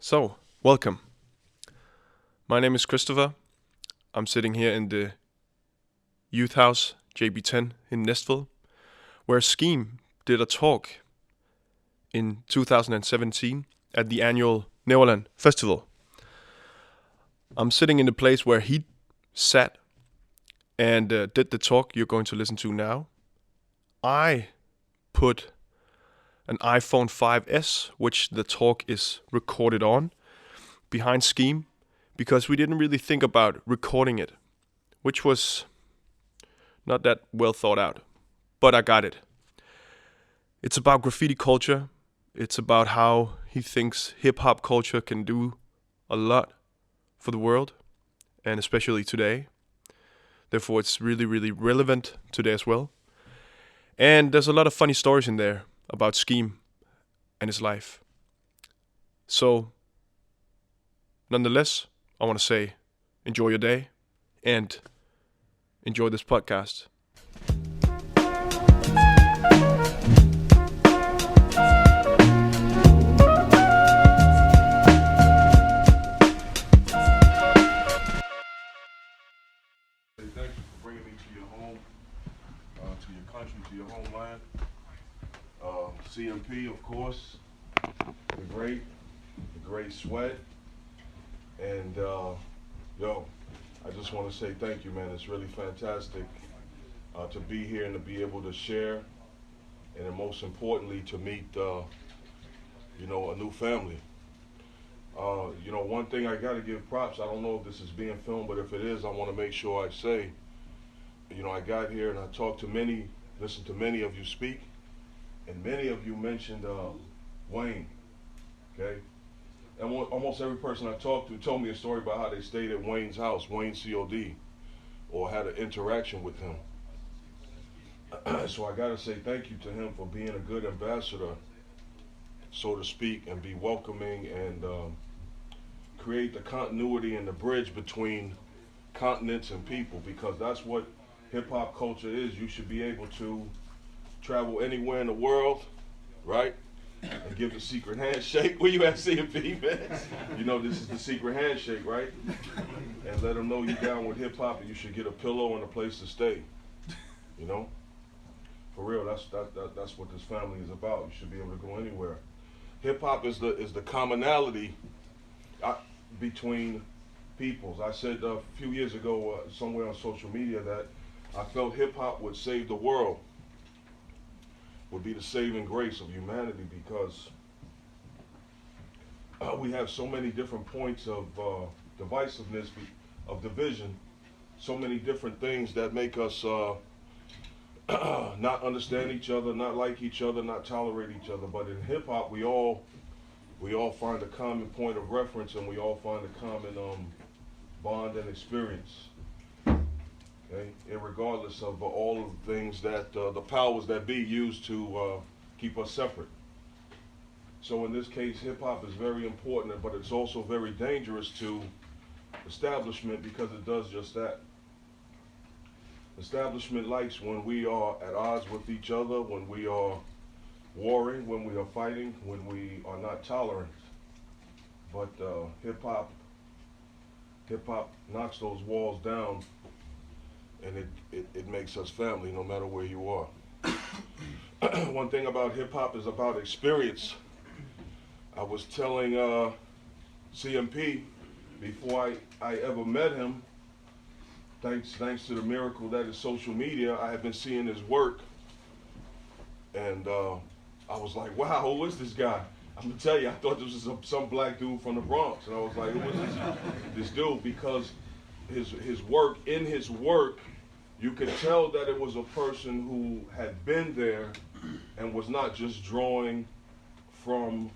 So, welcome. My name is Christopher. I'm sitting here in the youth house, JB10 in Næstved, where Skeme did a talk in 2017 at the annual Næverland Festival. I'm sitting in the place where he sat and did the talk you're going to listen to now. I put an iPhone 5S, which the talk is recorded on, behind Skeme, because we didn't really think about recording it, which was not that well thought out, but I got it. It's about graffiti culture. It's about how he thinks hip-hop culture can do a lot for the world, and especially today. Therefore, it's really, really relevant today as well. And there's a lot of funny stories in there about Skeme and his life. So, nonetheless, I want to say enjoy your day and enjoy this podcast. Thank you for bringing me to your home, to your country, to your homeland. CMP, of course, the great Sweat, and I just want to say thank you, man. It's really fantastic to be here and to be able to share, and then most importantly to meet, a new family. One thing I got to give props. I don't know if this is being filmed, but if it is, I want to make sure I say, I got here and I listened to many of you speak. And many of you mentioned Wayne, okay? And almost every person I talked to told me a story about how they stayed at Wayne's house, Wayne COD, or had an interaction with him. So I gotta say thank you to him for being a good ambassador, so to speak, and be welcoming and create the continuity and the bridge between continents and people, because that's what hip hop culture is. You should be able to travel anywhere in the world, right? And give the secret handshake. Where you at, CMP, man? This is the secret handshake, right? And let them know you down with hip hop and you should get a pillow and a place to stay. For real, that's what this family is about. You should be able to go anywhere. Hip hop is the commonality between peoples. I said a few years ago somewhere on social media that I felt hip hop would save the world. Would be the saving grace of humanity, because we have so many different points of divisiveness, of division, so many different things that make us not understand each other, not like each other, not tolerate each other. But in hip hop, we all find a common point of reference, and we all find a common bond and experience. Okay, irregardless of all of the things that the powers that be use to keep us separate. So in this case, hip hop is very important, but it's also very dangerous to establishment, because it does just that. Establishment likes when we are at odds with each other, when we are warring, when we are fighting, when we are not tolerant. But hip hop knocks those walls down. And it makes us family no matter where you are. One thing about hip hop is about experience. I was telling CMP before I ever met him, thanks to the miracle that is social media, I had been seeing his work, and I was like, wow, who is this guy? I'm gonna tell you, I thought this was some black dude from the Bronx, and I was like, who is this dude? Because his work, you could tell that it was a person who had been there and was not just drawing from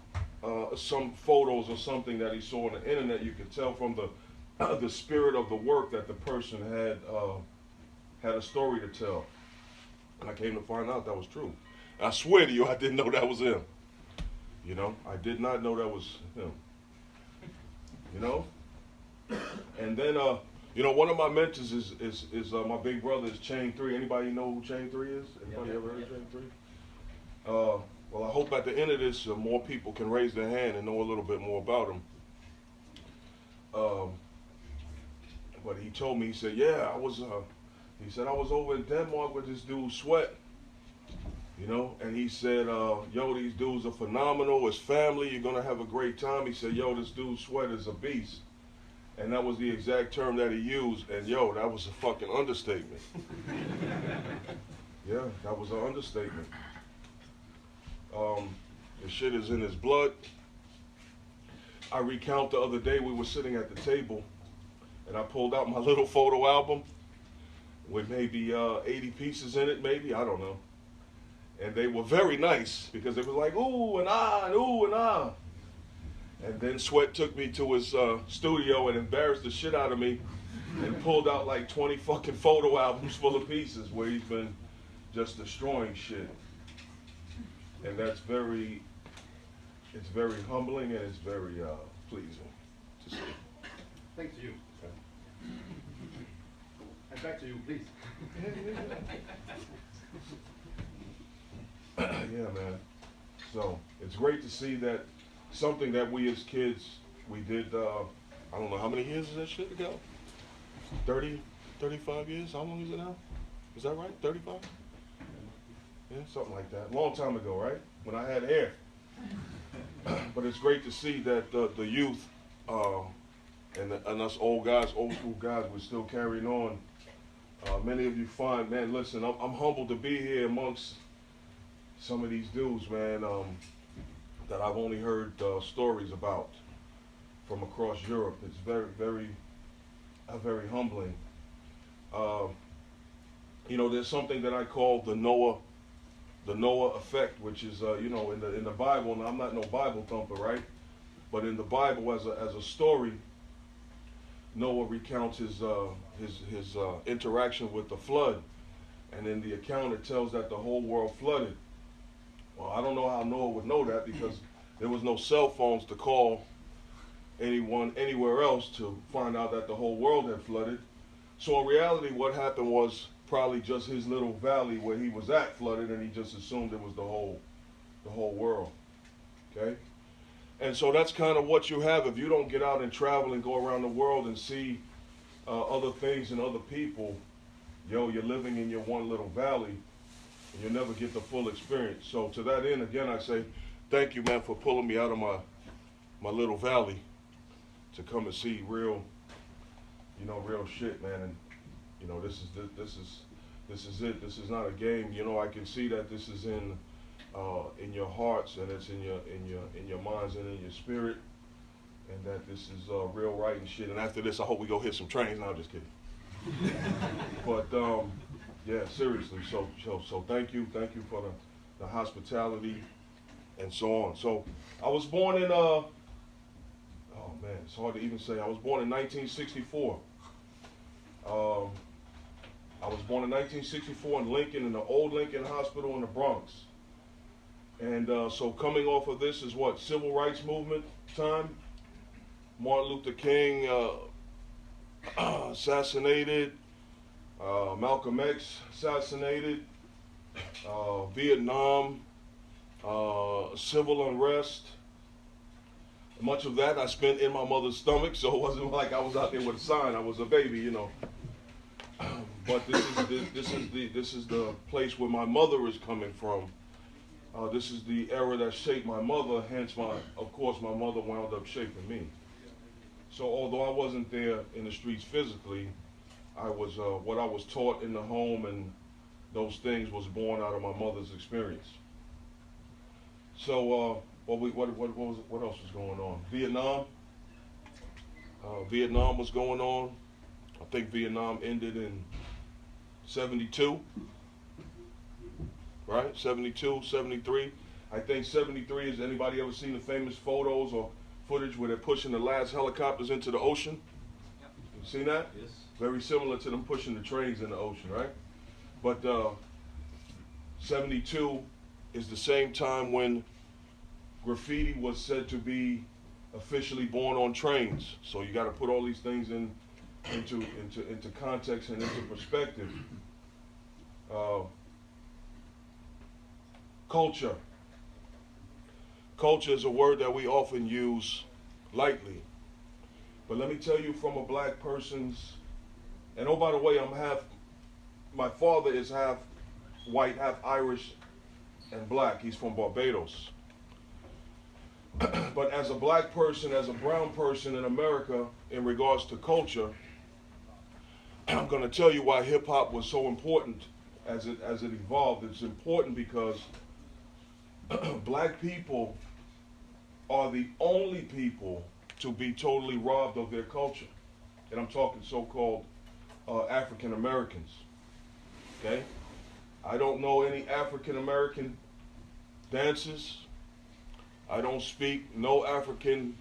some photos or something that he saw on the internet. You could tell from the spirit of the work that the person had a story to tell. And I came to find out that was true. And I swear to you, I didn't know that was him. I did not know that was him. And then one of my mentors is my big brother is Chain 3. Anybody know who Chain 3 is? Anybody ever heard of Chain 3? Well, I hope at the end of this, more people can raise their hand and know a little bit more about him. Um, but he told me, he said, yeah, he said, I was over in Denmark with this dude, Sweat, you know, and he said, yo, these dudes are phenomenal. It's family. You're going to have a great time. He said, yo, this dude, Sweat, is a beast. And that was the exact term that he used. And, yo, that was a fucking understatement. Yeah, that was an understatement. The shit is in his blood. I recount the other day, we were sitting at the table, and I pulled out my little photo album with maybe 80 pieces in it, maybe, I don't know. And they were very nice, because they were like, ooh and ah, and ooh and ah. And then Sweat took me to his studio and embarrassed the shit out of me and pulled out like 20 fucking photo albums full of pieces where he's been just destroying shit. And that's very, it's very humbling and it's very pleasing to see. Thanks to you. Okay. And back to you, please. Yeah, man. So it's great to see that something that we as kids, we did, I don't know, how many years is that shit ago? 30, 35 years? How long is it now? Is that right? 35? Yeah, something like that. Long time ago, right? When I had hair. But it's great to see that the youth and us old guys, old school guys, we're still carrying on. Many of you find, man, listen, I'm humbled to be here amongst some of these dudes, man, that I've only heard stories about from across Europe. It's very, very, very humbling. You know, there's something that I call the Noah effect, which is, you know, in the Bible. And I'm not no Bible thumper, right? But in the Bible, as a story, Noah recounts his interaction with the flood, and in the account it tells that the whole world flooded. Well, I don't know how Noah would know that, because there was no cell phones to call anyone anywhere else to find out that the whole world had flooded. So in reality, what happened was probably just his little valley where he was at flooded, and he just assumed it was the whole world. Okay? And so that's kind of what you have if you don't get out and travel and go around the world and see other things and other people. Yo, you're living in your one little valley, and you'll never get the full experience. So to that end, again, I say thank you, man, for pulling me out of my little valley to come and see real, you know, real shit, man. And you know, this is it. This is not a game. You know, I can see that this is in your hearts, and it's in your minds and in your spirit, and that this is real right and shit. And after this, I hope we go hit some trains. No, I'm just kidding. But yeah, seriously. So thank you for the hospitality and so on. So I was born in oh man, it's hard to even say. I was born in 1964. I was born in 1964 in Lincoln, in the old Lincoln Hospital in the Bronx. And so coming off of this is what, civil rights movement time? Martin Luther King assassinated, Malcolm X assassinated, Vietnam, civil unrest. Much of that I spent in my mother's stomach, so it wasn't like I was out there with a sign. I was a baby, you know. But this is the place where my mother is coming from. This is the era that shaped my mother. Hence, of course, my mother wound up shaping me. So, although I wasn't there in the streets physically, I was what I was taught in the home, and those things was born out of my mother's experience. So, what else was going on? Vietnam. Vietnam was going on. I think Vietnam ended in 72, right? 72, 73. I think 73 is, anybody ever seen the famous photos or footage where they're pushing the last helicopters into the ocean? Yep. You seen that? Yes. Very similar to them pushing the trains in the ocean, right? But 72 is the same time when graffiti was said to be officially born on trains. So you got to put all these things into context and into perspective. Culture. Culture is a word that we often use lightly, But let me tell you from a black person's, and oh, by the way, my father is half white, half Irish and black. He's from Barbados. But as a black person, as a brown person in America, in regards to culture, I'm going to tell you why hip hop was so important as it evolved. It's important because black people are the only people to be totally robbed of their culture. And I'm talking so-called African Americans. Okay? I don't know any African American dances. I don't speak no African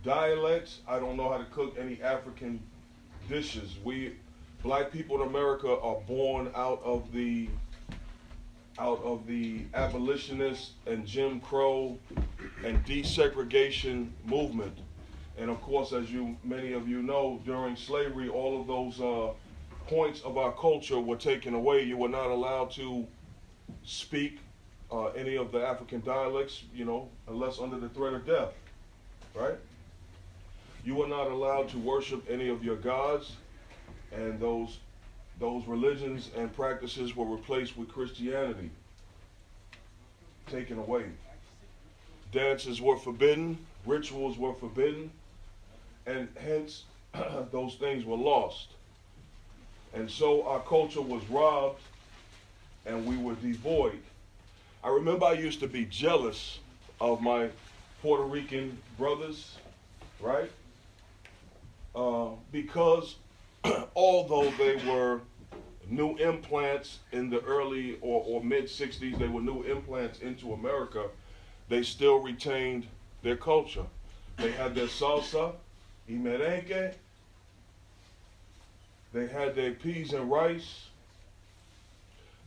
dialects. I don't know how to cook any African dishes. We black people in America are born out of the abolitionist and Jim Crow and desegregation movement. And of course, as many of you know, during slavery, all of those points of our culture were taken away. You were not allowed to speak any of the African dialects, unless under the threat of death, right? You were not allowed to worship any of your gods, and those religions and practices were replaced with Christianity, taken away. Dances were forbidden, rituals were forbidden, and hence those things were lost. And so our culture was robbed and we were devoid. I remember I used to be jealous of my Puerto Rican brothers, right? Because although they were new implants in the early or mid-60s, they were new implants into America, they still retained their culture. They had their salsa y merengue. They had their peas and rice.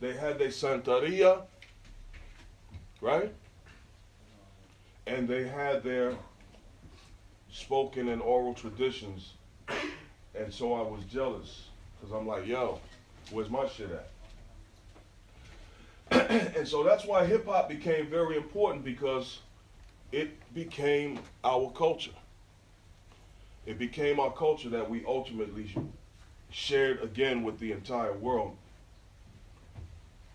They had their santeria, right? And they had their spoken and oral traditions. And so I was jealous, because I'm like, yo, where's my shit at? And so that's why hip hop became very important, because it became our culture. It became our culture that we ultimately shared again with the entire world.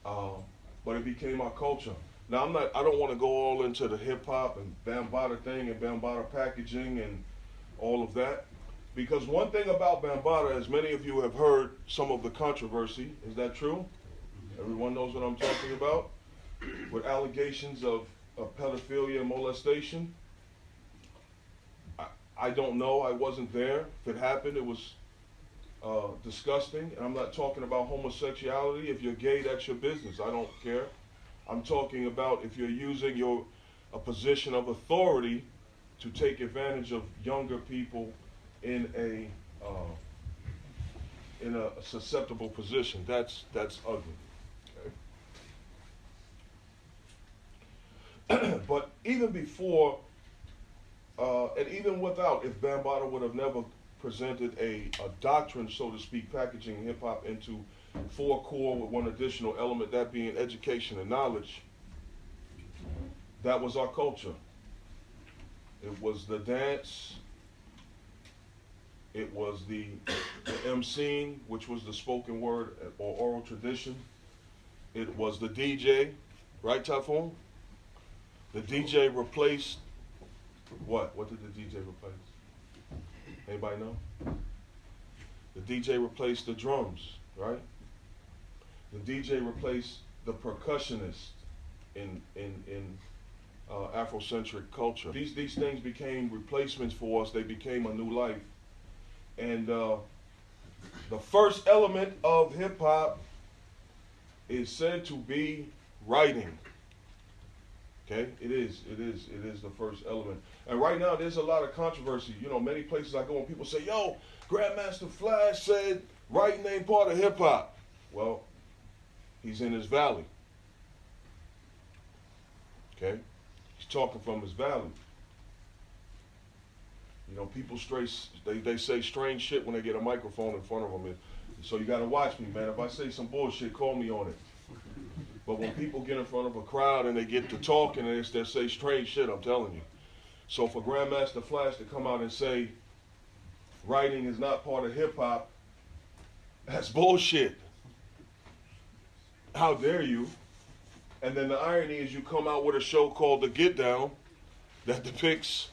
But it became our culture. Now I don't want to go all into the hip hop and Bambaataa thing and Bambaataa packaging and all of that. Because one thing about Bambaataa, as many of you have heard some of the controversy, is that true? Everyone knows what I'm talking about? With allegations of pedophilia and molestation. I don't know, I wasn't there. If it happened, it was disgusting. And I'm not talking about homosexuality. If you're gay, that's your business. I don't care. I'm talking about if you're using a position of authority to take advantage of younger people in a susceptible position. That's ugly. Okay? But even before, and even without, if Bambaataa would have never presented a doctrine, so to speak, packaging hip-hop into 4 core with one additional element, that being education and knowledge, that was our culture. It was the dance, it was the emceeing, which was the spoken word or oral tradition. It was the DJ, right, Typhoon? The DJ replaced what? What did the DJ replace? Anybody know? The DJ replaced the drums, right? The DJ replaced the percussionist in Afrocentric culture. These things became replacements for us. They became a new life. And the first element of hip hop is said to be writing. Okay, it is the first element. And right now there's a lot of controversy. Many places I go and people say, yo, Grandmaster Flash said writing ain't part of hip hop. Well, he's in his valley. Okay, he's talking from his valley. People they say strange shit when they get a microphone in front of them. So you got to watch me, man. If I say some bullshit, call me on it. But when people get in front of a crowd and they get to talking and they say strange shit, I'm telling you. So for Grandmaster Flash to come out and say writing is not part of hip hop, that's bullshit. How dare you? And then the irony is you come out with a show called The Get Down that depicts,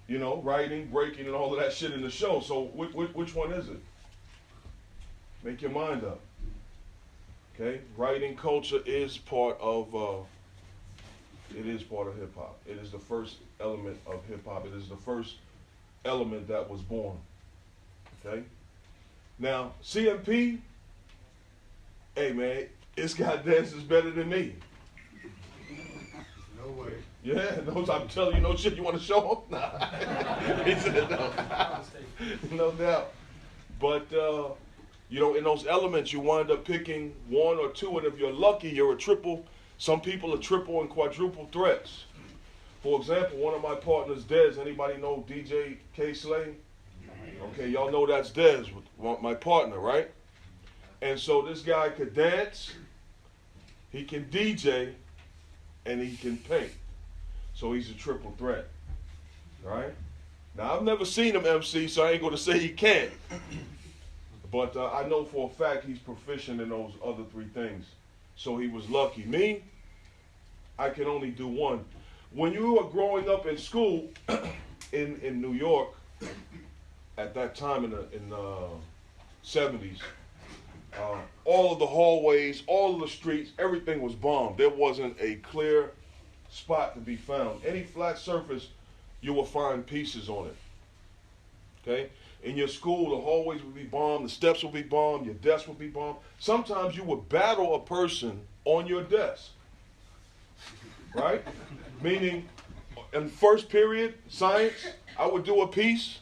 you know, writing, breaking, and all of that shit in the show. So which one is it? Make your mind up. Okay? Writing culture is part of hip hop. It is the first element of hip hop. It is the first element that was born. Okay? Now, CMP, hey man, this guy dances better than me. No way. Yeah, no, I'm telling you, no shit. You want to show him? Nah. He said no. No doubt. But, you know, in those elements, you wind up picking one or two, and if you're lucky, you're a triple. Some people are triple and quadruple threats. For example, one of my partners, Dez. Anybody know DJ K Slay? Okay, y'all know that's Dez, my partner, right? And so this guy could dance, he can DJ, and he can paint. So he's a triple threat, right? Now, I've never seen him MC, so I ain't going to say he can't. But I know for a fact he's proficient in those other three things. So he was lucky. Me, I can only do one. When you were growing up in school in New York, at that time in the 70s, all of the hallways, all of the streets, everything was bombed. There wasn't a clear spot to be found. Any flat surface, you will find pieces on it. Okay? In your school, the hallways would be bombed, the steps would be bombed, your desk would be bombed. Sometimes you would battle a person on your desk. Right? Meaning, in first period, science, I would do a piece,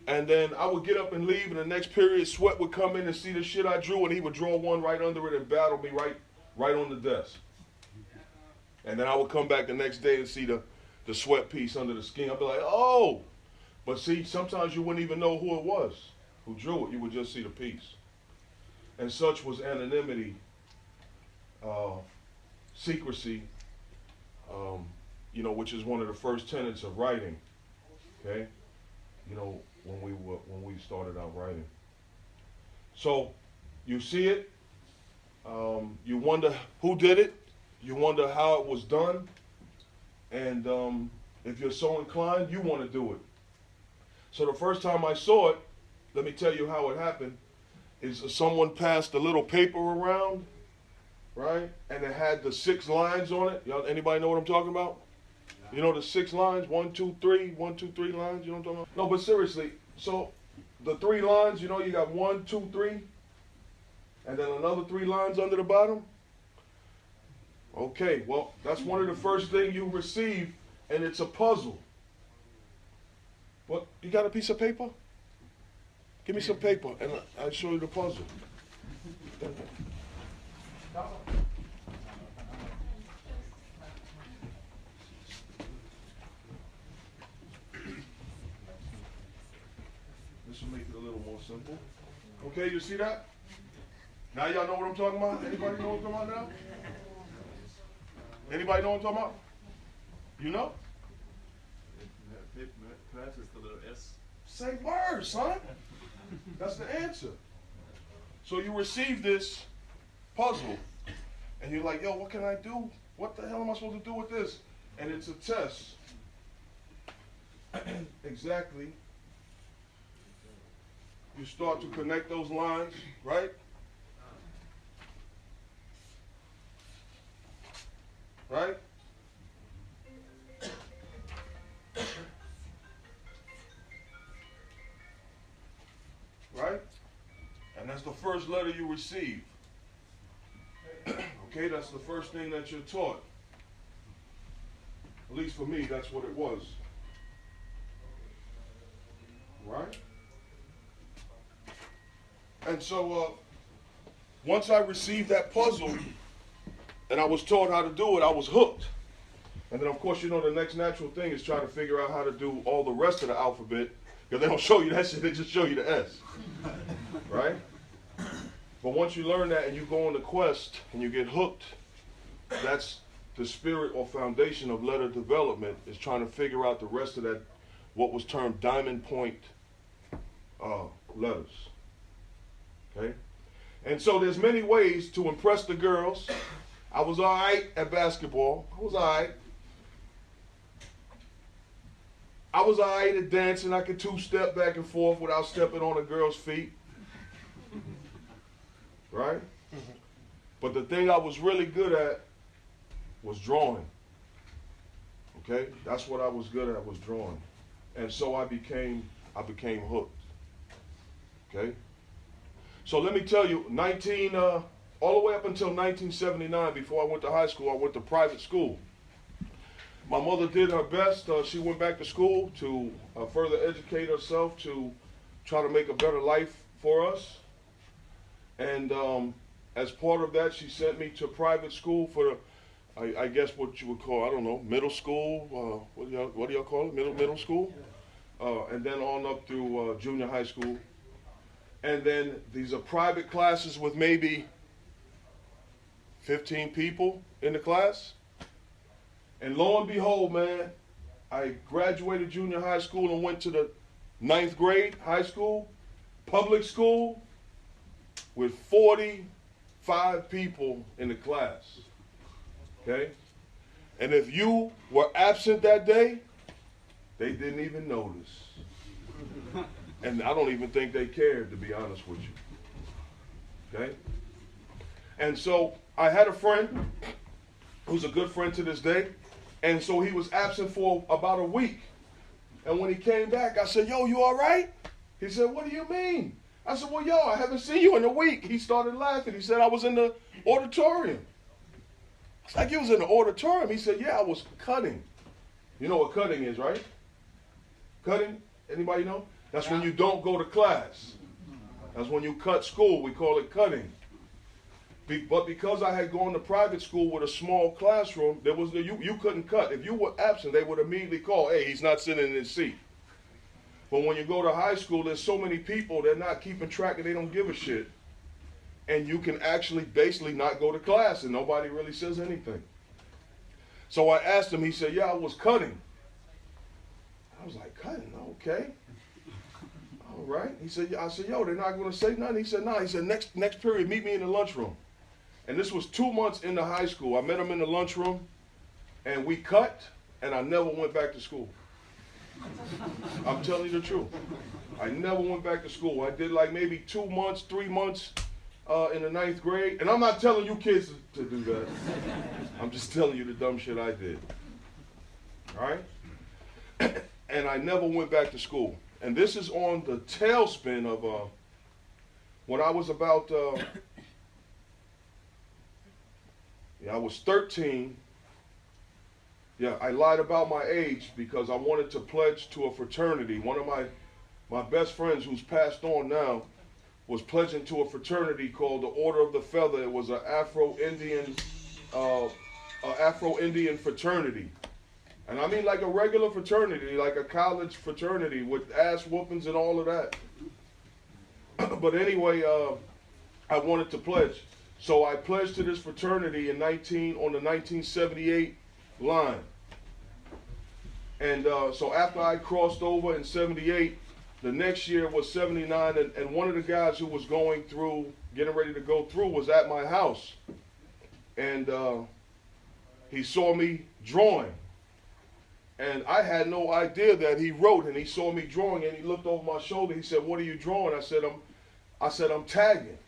and then I would get up and leave, and the next period, Sweat would come in and see the shit I drew, and he would draw one right under it and battle me right on the desk. And then I would come back the next day and see the Sweat piece under the Skeme. I'd be like, oh! But see, sometimes you wouldn't even know who it was, who drew it. You would just see the piece. And such was anonymity, secrecy, you know, which is one of the first tenets of writing, okay? You know, when we started out writing. So, you see it, you wonder who did it, you wonder how it was done, and if you're so inclined, you want to do it. So the first time I saw it, let me tell you how it happened, is someone passed a little paper around, right? And it had the 6 lines on it. Y'all, anybody know what I'm talking about? You know the 6 lines, 1, 2, 3, 1, 2, 3 lines, you know what I'm talking about? No, but seriously, so the 3 lines, you know, you got 1, 2, 3, and then another 3 lines under the bottom. Okay, well, that's one of the first things you receive, and it's a puzzle. What, you got a piece of paper? Give me some paper, and I'll show you the puzzle. This will make it a little more simple. Okay, you see that? Now y'all know what I'm talking about? Anybody know what I'm talking about now? Anybody know what I'm talking about? You know? Perhaps it's the little S. Say words, son. That's the answer. So you receive this puzzle, and you're like, yo, what can I do? What the hell am I supposed to do with this? And it's a test. Exactly. You start to connect those lines, right? Right? Right? And that's the first letter you receive. Okay, that's the first thing that you're taught. At least for me, that's what it was. Right? And so, once I received that puzzle, and I was taught how to do it, I was hooked. And then, of course, you know, the next natural thing is trying to figure out how to do all the rest of the alphabet, because they don't show you that shit, they just show you the S. Right? But once you learn that and you go on the quest and you get hooked, that's the spirit or foundation of letter development, is trying to figure out the rest of that what was termed diamond point letters. Okay? And so there's many ways to impress the girls. I was all right at basketball. I was all right. I was all right at dancing. I could two-step back and forth without stepping on a girl's feet. Right? But the thing I was really good at was drawing. Okay? That's what I was good at, was drawing. And so I became hooked. Okay? So let me tell you, all the way up until 1979, before I went to high school, I went to private school. My mother did her best. She went back to school to further educate herself, to try to make a better life for us. And as part of that, she sent me to private school for, I guess what you would call, I don't know, middle school. What do y'all call it? Middle school? And then on up through junior high school. And then these are private classes with maybe 15 people in the class. And lo and behold, man, I graduated junior high school and went to the 9th grade high school, public school, with 45 people in the class. Okay? And if you were absent that day, they didn't even notice. And I don't even think they cared, to be honest with you. Okay? And so I had a friend who's a good friend to this day. And so he was absent for about a week. And when he came back, I said, yo, you all right? He said, what do you mean? I said, well, yo, I haven't seen you in a week. He started laughing. He said, I was in the auditorium. It's like, you was in the auditorium. He said, yeah, I was cutting. You know what cutting is, right? Cutting? Anybody know? That's when you don't go to class. That's when you cut school. We call it cutting. But because I had gone to private school with a small classroom, there was you couldn't cut. If you were absent, they would immediately call, hey, he's not sitting in his seat. But when you go to high school, there's so many people, they're not keeping track and they don't give a shit. And you can actually basically not go to class and nobody really says anything. So I asked him, he said, yeah, I was cutting. I was like, cutting? Okay. All right. He said, I said, yo, they're not going to say nothing? He said, no. He said, next period, meet me in the lunchroom. And this was 2 months into high school. I met him in the lunchroom, and we cut, and I never went back to school. I'm telling you the truth. I never went back to school. I did like maybe 2 months, 3 months in the 9th grade. And I'm not telling you kids to do that. I'm just telling you the dumb shit I did. All right? And I never went back to school. And this is on the tailspin of when I was about... I was 13. Yeah, I lied about my age because I wanted to pledge to a fraternity. One of my best friends, who's passed on now, was pledging to a fraternity called the Order of the Feather. It was an Afro-Indian fraternity. And I mean like a regular fraternity, like a college fraternity with ass whoopings and all of that. But anyway, I wanted to pledge. So I pledged to this fraternity on the 1978 line. And so after I crossed over in 78, the next year was 79, and one of the guys who was getting ready to go through, was at my house. And he saw me drawing. And I had no idea that he wrote, and he saw me drawing, and he looked over my shoulder. He said, what are you drawing? I said, I'm tagging.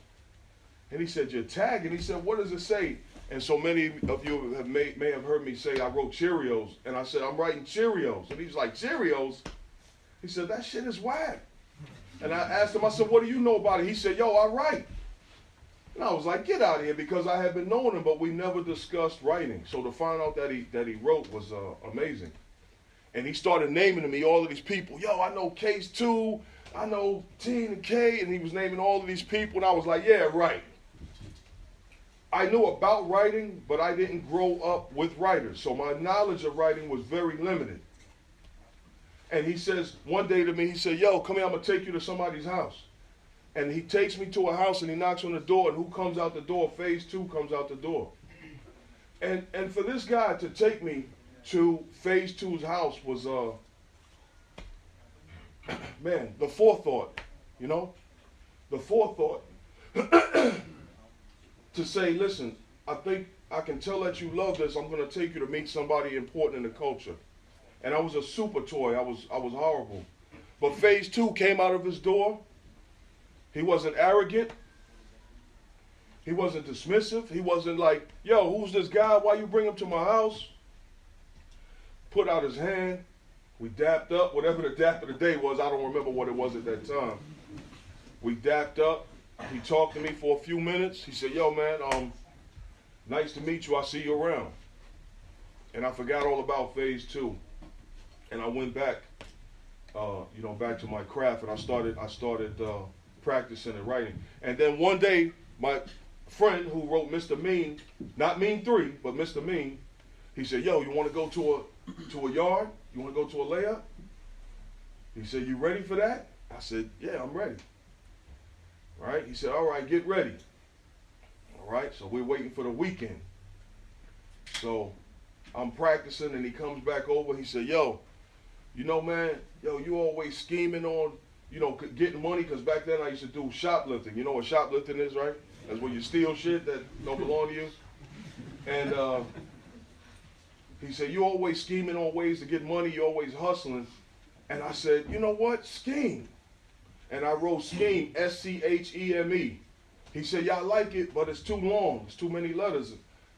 And he said, you're tagging? He said, what does it say? And so many of you may have heard me say I wrote Cheerios. And I said, I'm writing Cheerios. And he was like, Cheerios? He said, that shit is whack. And I asked him, I said, what do you know about it? He said, yo, I write. And I was like, get out of here, because I had been knowing him, but we never discussed writing. So to find out that he wrote was amazing. And he started naming to me all of these people. Yo, I know Case 2, I know Teen and K, and he was naming all of these people. And I was like, yeah, right. I knew about writing, but I didn't grow up with writers. So my knowledge of writing was very limited. And he says, one day to me, he said, yo, come here, I'm going to take you to somebody's house. And he takes me to a house and he knocks on the door, and who comes out the door? Phase 2 comes out the door. And for this guy to take me to Phase 2's house was man, the forethought, you know, the forethought to say, listen, I think I can tell that you love this. I'm going to take you to meet somebody important in the culture. And I was a super toy. I was horrible. But phase 2 came out of his door. He wasn't arrogant. He wasn't dismissive. He wasn't like, yo, who's this guy? Why you bring him to my house? Put out his hand. We dapped up. Whatever the dap of the day was, I don't remember what it was at that time. We dapped up. He talked to me for a few minutes. He said, yo, man, nice to meet you. I'll see you around. And I forgot all about phase 2. And I went back, back to my craft, and I started practicing and writing. And then one day, my friend who wrote Mr. Mean, not Mean 3, but Mr. Mean, he said, yo, you want to go to a yard? You want to go to a layup? He said, you ready for that? I said, yeah, I'm ready. All right? He said, all right, get ready. All right? So we're waiting for the weekend. So I'm practicing, and he comes back over. He said, yo, you know, man, you always scheming on, getting money, because back then I used to do shoplifting. You know what shoplifting is, right? That's when you steal shit that don't belong to you. And he said, you always scheming on ways to get money. You always hustling. And I said, you know what? Scheme. And I wrote Skeme, S-C-H-E-M-E. He said, yeah, I like it, but it's too long. It's too many letters.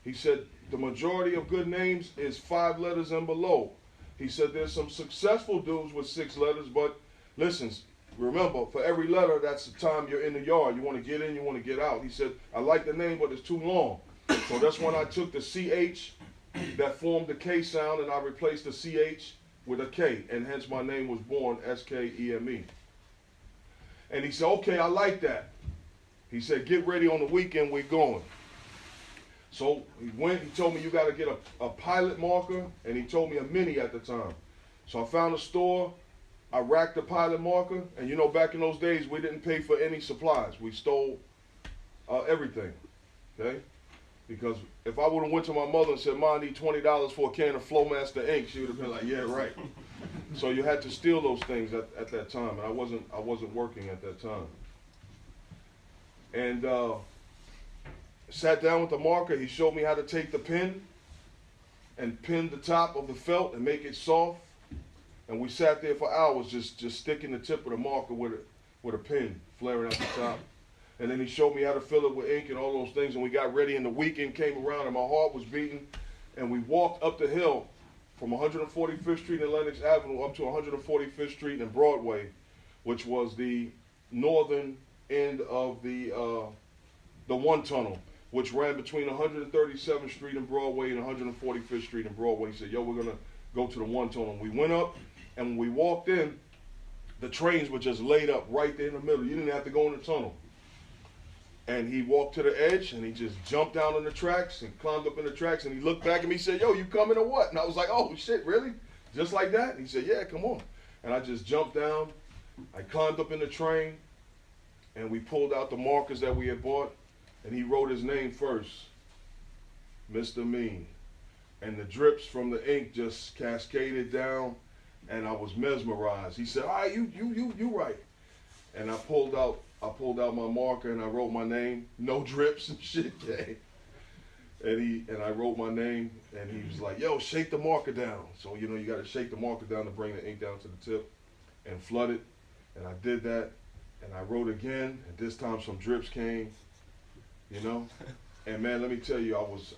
He said, the majority of good names is 5 letters and below. He said, there's some successful dudes with 6 letters, but listen, remember, for every letter, that's the time you're in the yard. You want to get in, you want to get out. He said, I like the name, but it's too long. So that's when I took the CH that formed the K sound, and I replaced the CH with a K, and hence my name was born, S-K-E-M-E. And he said, okay, I like that. He said, get ready on the weekend, we're going. So he went, he told me you got to get a pilot marker, and he told me a mini at the time. So I found a store, I racked the pilot marker, and back in those days, we didn't pay for any supplies. We stole everything, okay? Because if I would have went to my mother and said, Ma, I need $20 for a can of Flowmaster ink, she would have been like, yeah, right. So you had to steal those things at that time, and I wasn't working at that time. And sat down with the marker. He showed me how to take the pen and pin the top of the felt and make it soft. And we sat there for hours just sticking the tip of the marker with a pin, flaring at the top. And then he showed me how to fill it with ink and all those things. And we got ready, and the weekend came around, and my heart was beating. And we walked up the hill from 145th Street and Lenox Avenue up to 145th Street and Broadway, which was the northern end of the one tunnel, which ran between 137th Street and Broadway and 145th Street and Broadway. He said, yo, we're going to go to the one tunnel. We went up, and when we walked in, the trains were just laid up right there in the middle. You didn't have to go in the tunnel. And he walked to the edge, and he just jumped down on the tracks and climbed up in the tracks, and he looked back at me and said, yo, you coming or what? And I was like, oh, shit, really? Just like that? And he said, yeah, come on. And I just jumped down. I climbed up in the train, and we pulled out the markers that we had bought, and he wrote his name first, Mr. Mean. And the drips from the ink just cascaded down, and I was mesmerized. He said, all right, you right. And I pulled out my marker, and I wrote my name, no drips and shit, okay? And I wrote my name, and he was like, yo, shake the marker down. So, you got to shake the marker down to bring the ink down to the tip and flood it. And I did that, and I wrote again, and this time some drips came, And man, let me tell you, I was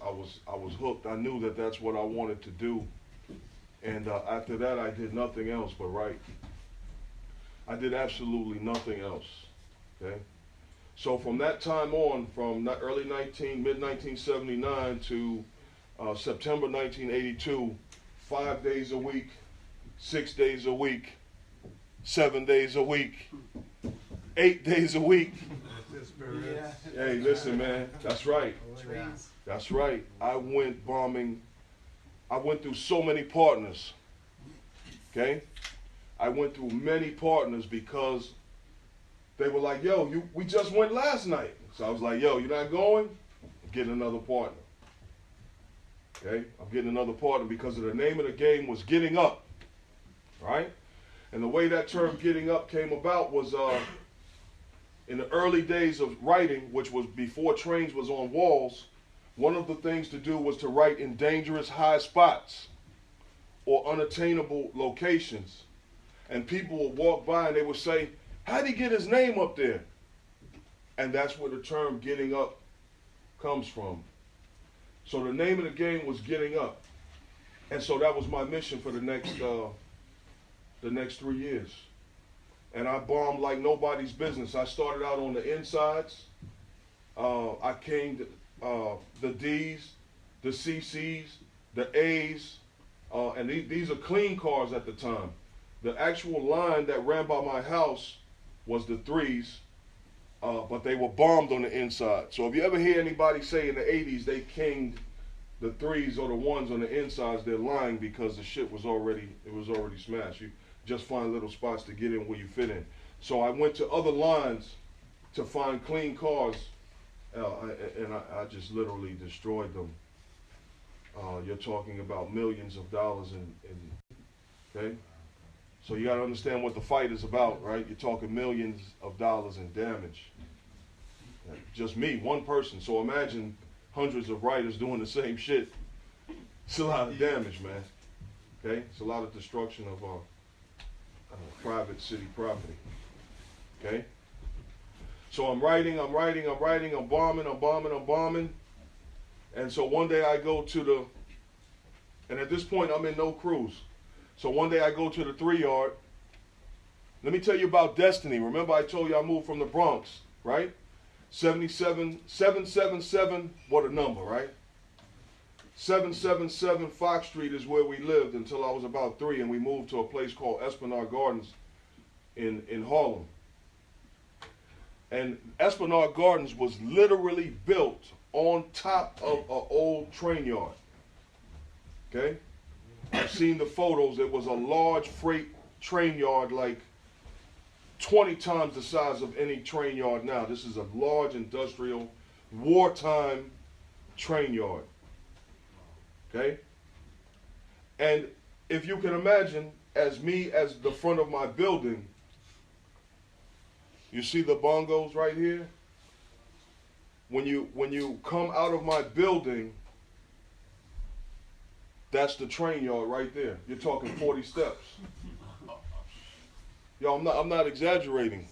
hooked. I knew that that's what I wanted to do. And after that, I did nothing else but write. I did absolutely nothing else, okay? So from that time on, from mid-1979 to September 1982, 5 days a week, 6 days a week, 7 days a week, 8 days a week. Yeah. Hey, listen, man, that's right. That's right. I went bombing. I went through so many partners, okay? I went through many partners because they were like, yo, we just went last night. So I was like, yo, you're not going? I'm getting another partner. Okay? I'm getting another partner because of the name of the game was getting up. Right? And the way that term getting up came about was in the early days of writing, which was before trains was on walls, one of the things to do was to write in dangerous high spots or unattainable locations. And people would walk by and they would say, how'd he get his name up there? And that's where the term getting up comes from. So the name of the game was getting up. And so that was my mission for the next 3 years. And I bombed like nobody's business. I started out on the insides. I came to the D's, the CC's, the A's, and these are clean cars at the time. The actual line that ran by my house was the 3's, but they were bombed on the inside. So if you ever hear anybody say in the 80s they kinged the 3's or the 1's on the insides, they're lying, because the shit was already smashed. You just find little spots to get in where you fit in. So I went to other lines to find clean cars, and I just literally destroyed them. You're talking about millions of dollars okay? So you gotta understand what the fight is about, right? You're talking millions of dollars in damage. Just me, one person. So imagine hundreds of writers doing the same shit. It's a lot of damage, man. Okay? It's a lot of destruction of private city property. Okay? So I'm writing, I'm bombing. And so one day I go to and at this point I'm in no cruise. So one day I go to the 3 yard. Let me tell you about destiny. Remember I told you I moved from the Bronx, right? 777, what a number, right? 777 Fox Street is where we lived until I was about 3, and we moved to a place called Esplanade Gardens in Harlem. And Esplanade Gardens was literally built on top of an old train yard. Okay? I've seen the photos. It was a large freight train yard, like 20 times the size of any train yard now. This is a large industrial wartime train yard. Okay? And if you can imagine, as the front of my building, you see the bongos right here? When you come out of my building, that's the train yard right there. You're talking 40 steps. Yo, I'm not exaggerating.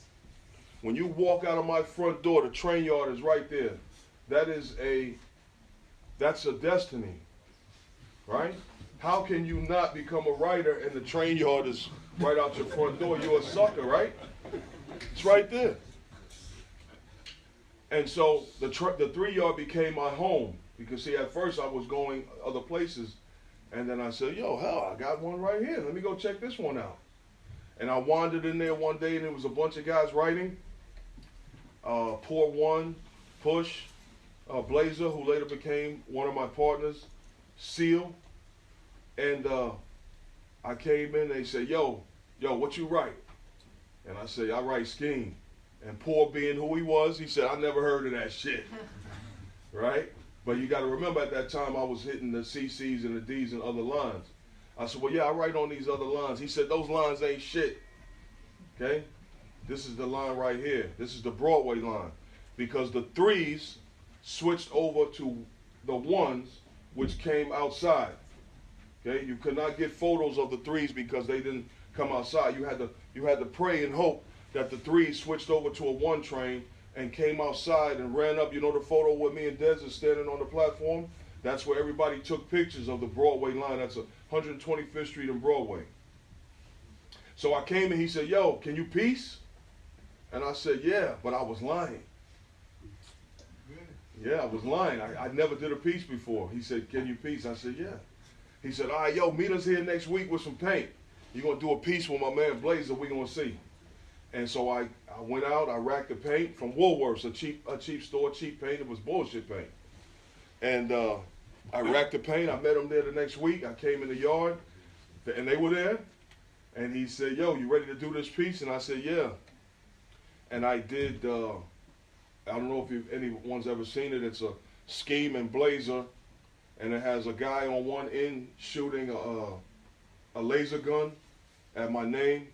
When you walk out of my front door, the train yard is right there. That's a destiny, right? How can you not become a writer and the train yard is right out your front door? You're a sucker, right? It's right there. And so the 3 yard became my home, because see, at first I was going other places, and then I said, yo, hell, I got one right here. Let me go check this one out. And I wandered in there one day, and there was a bunch of guys writing. Pour One, Push, Blazer, who later became one of my partners, Seal. And I came in, they said, yo, what you write? And I said, I write Skeme. And Pour, being who he was, he said, I never heard of that shit. Right? But you got to remember, at that time, I was hitting the CC's and the D's and other lines. I said, well, yeah, I write on these other lines. He said, those lines ain't shit. Okay? This is the line right here. This is the Broadway line. Because the 3's switched over to the 1's, which came outside. Okay? You could not get photos of the 3's because they didn't come outside. You had to pray and hope that the 3's switched over to a 1 train and came outside and ran up. You know the photo with me and Dez is standing on the platform? That's where everybody took pictures of the Broadway line. That's 125th Street and Broadway. So I came and he said, yo, can you piece? And I said, yeah, but I was lying. Yeah, I was lying. I never did a piece before. He said, can you piece? I said, yeah. He said, all right, yo, meet us here next week with some paint. You're going to do a piece with my man Blazer. We're going to see. And so I went out, I racked the paint from Woolworths, a cheap store, cheap paint. It was bullshit paint. And I racked the paint. I met them there the next week. I came in the yard, and they were there. And he said, yo, you ready to do this piece? And I said, yeah. And I did, I don't know if anyone's ever seen it. It's a Skeme and Blazer, and it has a guy on one end shooting a laser gun at my name.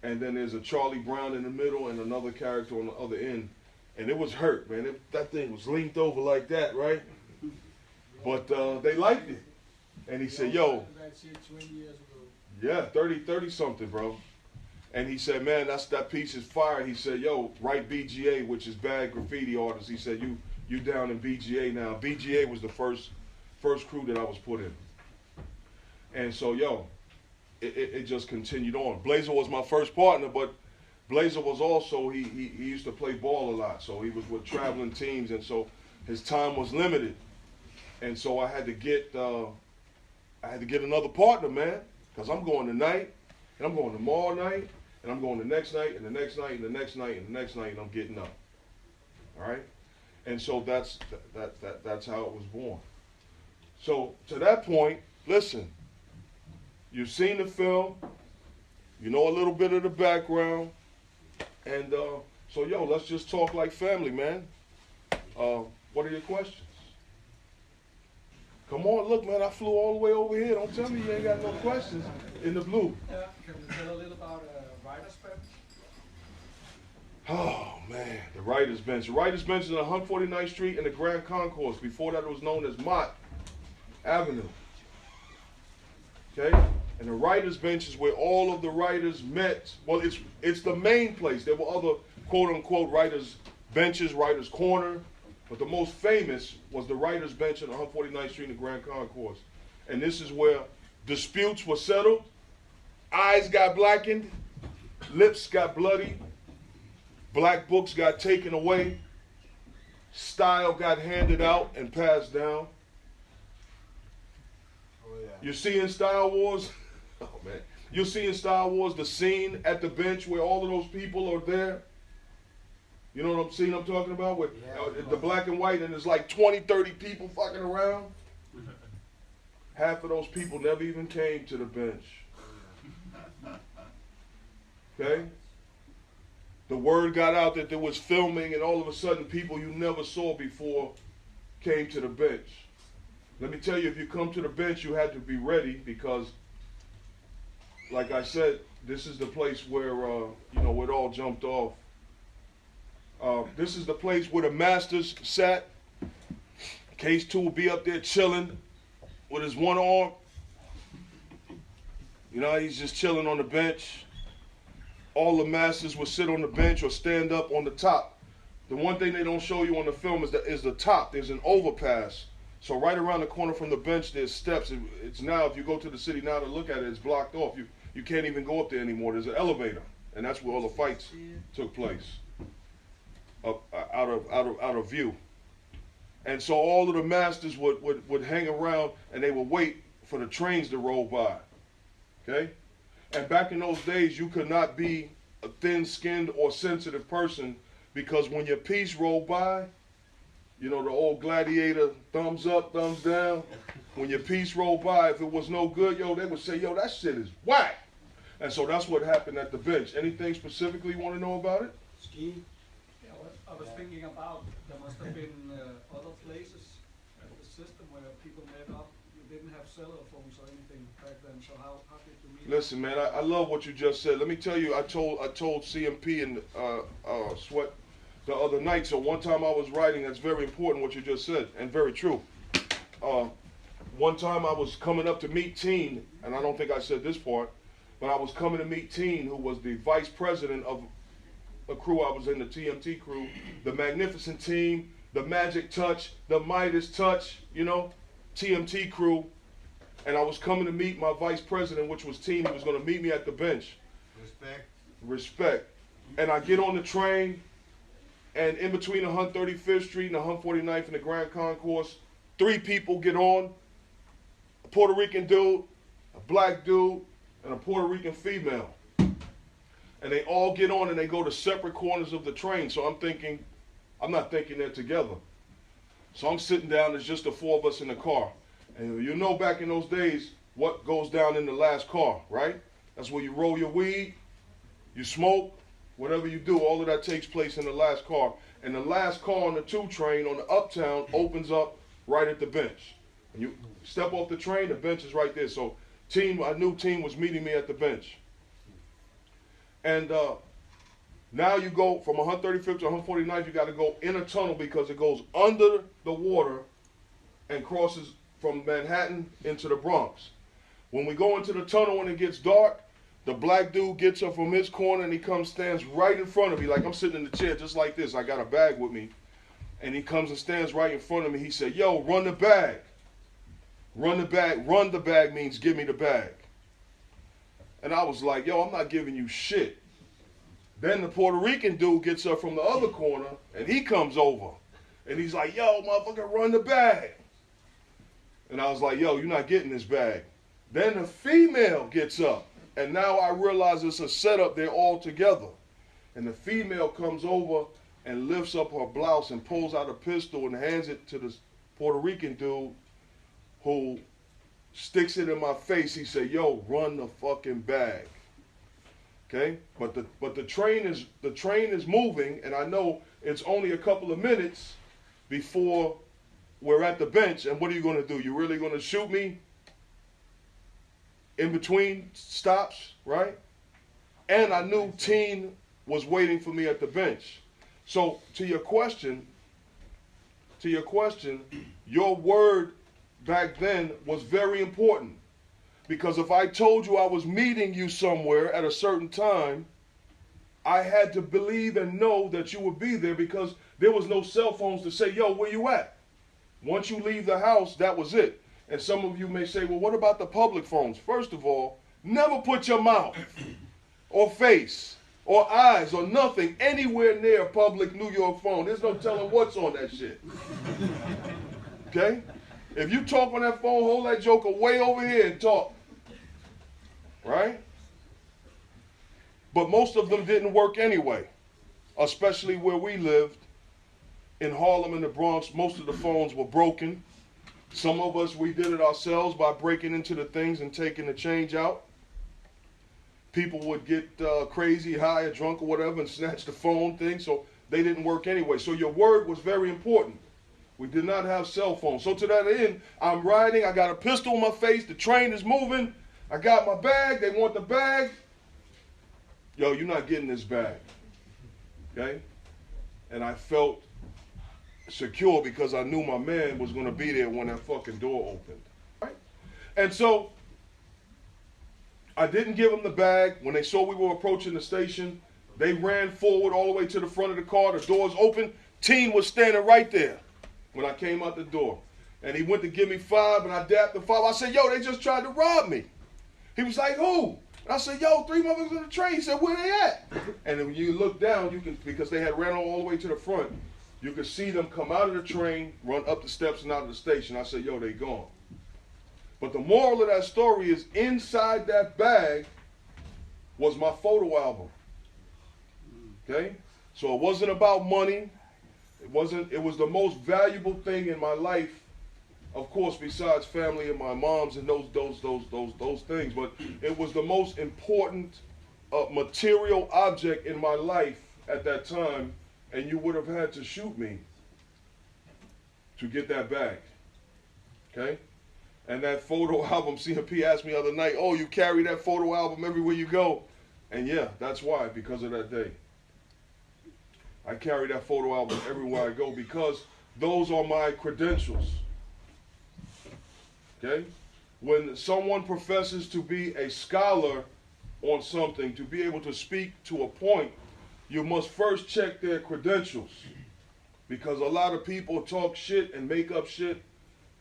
and then there's a Charlie Brown in the middle and another character on the other end. And it was hurt, man. That thing was leaned over like that, right? But they liked it. And he said, yo, That's it 20 years ago. yeah, 30 something, bro. And he said, man, that piece is fire. He said, yo, write BGA, which is Bad Graffiti Artists. He said, you down in BGA now. BGA was the first crew that I was put in. And so, yo, it just continued on. Blazer was my first partner, but Blazer was also, he used to play ball a lot. So he was with traveling teams, and so his time was limited. And so I had to get another partner, man, because I'm going tonight, and I'm going tomorrow night, and I'm going the next night, and the next night, and the next night, and the next night, and I'm getting up. All right? And so that's how it was born. So to that point, listen, you've seen the film, you know a little bit of the background, and so yo, let's just talk like family, man. What are your questions? Come on, look, man, I flew all the way over here. Don't tell me you ain't got no questions in the blue. Yeah, can you tell a little about writer's bench? Oh, man, the writer's bench. The writer's bench is on 149th Street in the Grand Concourse. Before that, it was known as Mott Avenue. Okay? And the writer's bench is where all of the writers met. Well, it's the main place. There were other quote-unquote writers' benches, writers' corner. But the most famous was the writer's bench on 149th Street in the Grand Concourse. And this is where disputes were settled, eyes got blackened, lips got bloody, black books got taken away, style got handed out and passed down. Oh, yeah. You see in Star Wars, oh man, you see in Star Wars the scene at the bench where all of those people are there. You know what I'm talking about? With the black and white, and there's like 20, 30 people fucking around. Half of those people never even came to the bench. Okay? The word got out that there was filming, and all of a sudden people you never saw before came to the bench. Let me tell you, if you come to the bench, you had to be ready, because, like I said, this is the place where, where it all jumped off. This is the place where the masters sat. Case 2 will be up there chilling with his one arm. You know, he's just chilling on the bench. All the masters will sit on the bench or stand up on the top. The one thing they don't show you on the film is the top. There's an overpass. So right around the corner from the bench, there's steps. It's now, if you go to the city now to look at it, it's blocked off. You can't even go up there anymore. There's an elevator, and that's where all the fights took place. Out of view. And so all of the masters would hang around, and they would wait for the trains to roll by. Okay? And back in those days, you could not be a thin-skinned or sensitive person, because when your piece rolled by, you know, the old gladiator, thumbs up, thumbs down. When your piece rolled by, if it was no good, yo, they would say, yo, that shit is whack. And so that's what happened at the bench. Anything specifically you want to know about it? Skeme? Yeah, I was thinking about, there must have been other places at the system where people met up. You didn't have cellular phones or anything back then, so how did you meet? Listen, man, I love what you just said. Let me tell you, I told CMP and Sweat the other night. So one time I was writing, that's very important what you just said, and very true. One time I was coming up to meet Teen, and I don't think I said this part, but I was coming to meet Teen, who was the vice president of a crew I was in, the TMT crew, the Magnificent Team, the Magic Touch, the Midas Touch, you know, TMT crew. And I was coming to meet my vice president, which was Teen. He was going to meet me at the bench. Respect. And I get on the train, and in between 135th Street and 149th and the Grand Concourse, 3 people get on, a Puerto Rican dude, a black dude, and a Puerto Rican female. And they all get on and they go to separate corners of the train. So I'm not thinking they're together. So I'm sitting down, there's just the 4 of us in the car. And you know back in those days, what goes down in the last car, right? That's where you roll your weed, you smoke, whatever you do, all of that takes place in the last car. And the last car on the 2 train on the Uptown opens up right at the bench. And you step off the train, the bench is right there. So I knew Team was meeting me at the bench. And now you go from 135th to 149th, you got to go in a tunnel because it goes under the water and crosses from Manhattan into the Bronx. When we go into the tunnel and it gets dark, the black dude gets up from his corner and he comes, stands right in front of me, like I'm sitting in the chair just like this. I got a bag with me. And he comes and stands right in front of me. He said, yo, run the bag. Run the bag. Run the bag means give me the bag. And I was like, yo, I'm not giving you shit. Then the Puerto Rican dude gets up from the other corner and he comes over. And he's like, yo, motherfucker, run the bag. And I was like, yo, you're not getting this bag. Then the female gets up. And now I realize it's a setup. They're all together. And the female comes over and lifts up her blouse and pulls out a pistol and hands it to the Puerto Rican dude who sticks it in my face. He said, yo, run the fucking bag. Okay? But the train is moving, and I know it's only a couple of minutes before we're at the bench. And what are you going to do? You really going to shoot me in between stops, right? And I knew Teen was waiting for me at the bench. So to your question, your word back then was very important. Because if I told you I was meeting you somewhere at a certain time, I had to believe and know that you would be there because there was no cell phones to say, yo, where you at? Once you leave the house, that was it. And some of you may say, well, what about the public phones? First of all, never put your mouth or face or eyes or nothing anywhere near a public New York phone. There's no telling what's on that shit. Okay? If you talk on that phone, hold that joker way over here and talk. Right? But most of them didn't work anyway, especially where we lived. In Harlem and the Bronx, most of the phones were broken. Some of us, we did it ourselves by breaking into the things and taking the change out. People would get crazy, high or drunk or whatever and snatch the phone thing, so they didn't work anyway. So your word was very important. We did not have cell phones. So to that end, I'm riding, I got a pistol in my face, the train is moving, I got my bag, they want the bag. Yo, you're not getting this bag. Okay? And I felt secure because I knew my man was going to be there when that fucking door opened. Right? And so I didn't give them the bag. When they saw we were approaching the station, they ran forward all the way to the front of the car. The doors open. Teen was standing right there when I came out the door. And he went to give me 5, and I dapped the 5. I said, yo, they just tried to rob me. He was like, who? And I said, yo, 3 motherfuckers on the train. He said, where they at? And when you look down, you can, because they had ran all the way to the front, you could see them come out of the train, run up the steps and out of the station. I said, yo, they gone. But the moral of that story is inside that bag was my photo album. Okay? So it wasn't about money. It was the most valuable thing in my life, of course, besides family and my mom's and those things. But it was the most important material object in my life at that time, and you would have had to shoot me to get that bag. Okay? And that photo album, CMP asked me the other night, oh, you carry that photo album everywhere you go? And yeah, that's why, because of that day. I carry that photo album everywhere I go because those are my credentials. Okay? When someone professes to be a scholar on something, to be able to speak to a point, you must first check their credentials. Because a lot of people talk shit and make up shit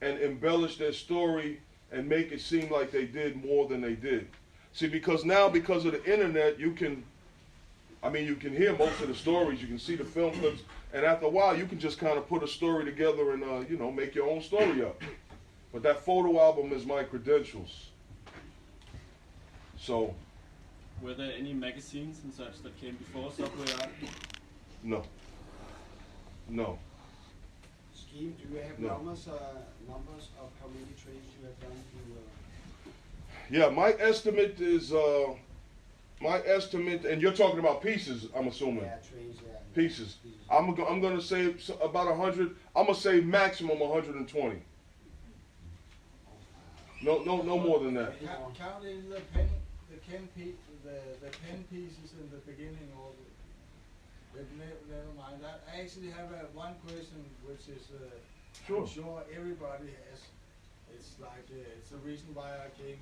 and embellish their story and make it seem like they did more than they did. See, because now, because of the internet, you can hear most of the stories, you can see the film clips, and after a while, you can just kind of put a story together and, make your own story up. But that photo album is my credentials. So. Were there any magazines and such that came before Subway Art? No. No. Skeme, do you have numbers of how many trains you have done to? Yeah, my estimate is and you're talking about pieces, I'm assuming. Yeah, trains, yeah. Pieces. I'm gonna say about 100. I'm gonna say maximum 120. No more than that. Counting the penny? the pen pieces in the beginning also. But never mind. I actually have one question, which is Sure. I'm sure everybody has. It's like it's the reason why I came.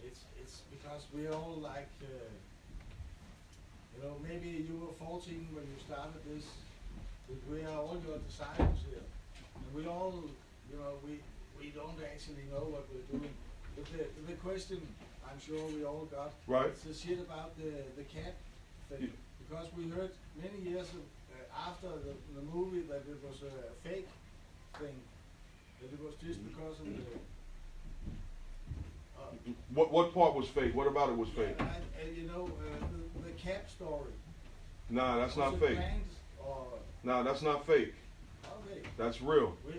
It's because we all like. You know, maybe you were 14 when you started this, but we are all your disciples here. And we all, you know, we don't actually know what we're doing. But the question I'm sure we all got, Right. it's the shit about the cat thing. Yeah. Because we heard many years after the movie that it was a fake thing, that it was just because of the... What part was fake? What about it was fake? And you know, the cat story. Nah, that's Was not it fake. planned or... Nah, that's not fake. Okay. That's real. We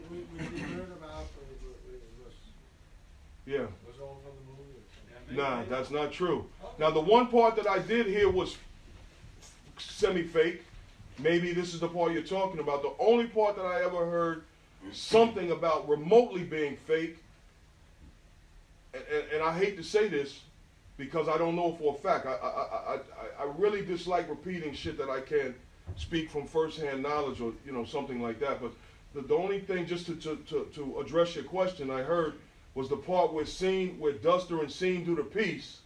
heard about it Yeah. was all for the movie. Nah, that's not true. Now, the one part that I did hear was semi-fake. Maybe this is the part you're talking about. The only part that I ever heard something about remotely being fake, and I hate to say this because I don't know for a fact. I really dislike repeating shit that I can't speak from firsthand knowledge or something like that. But the only thing, just to address your question, I heard was the part where Duster and Scene do the piece,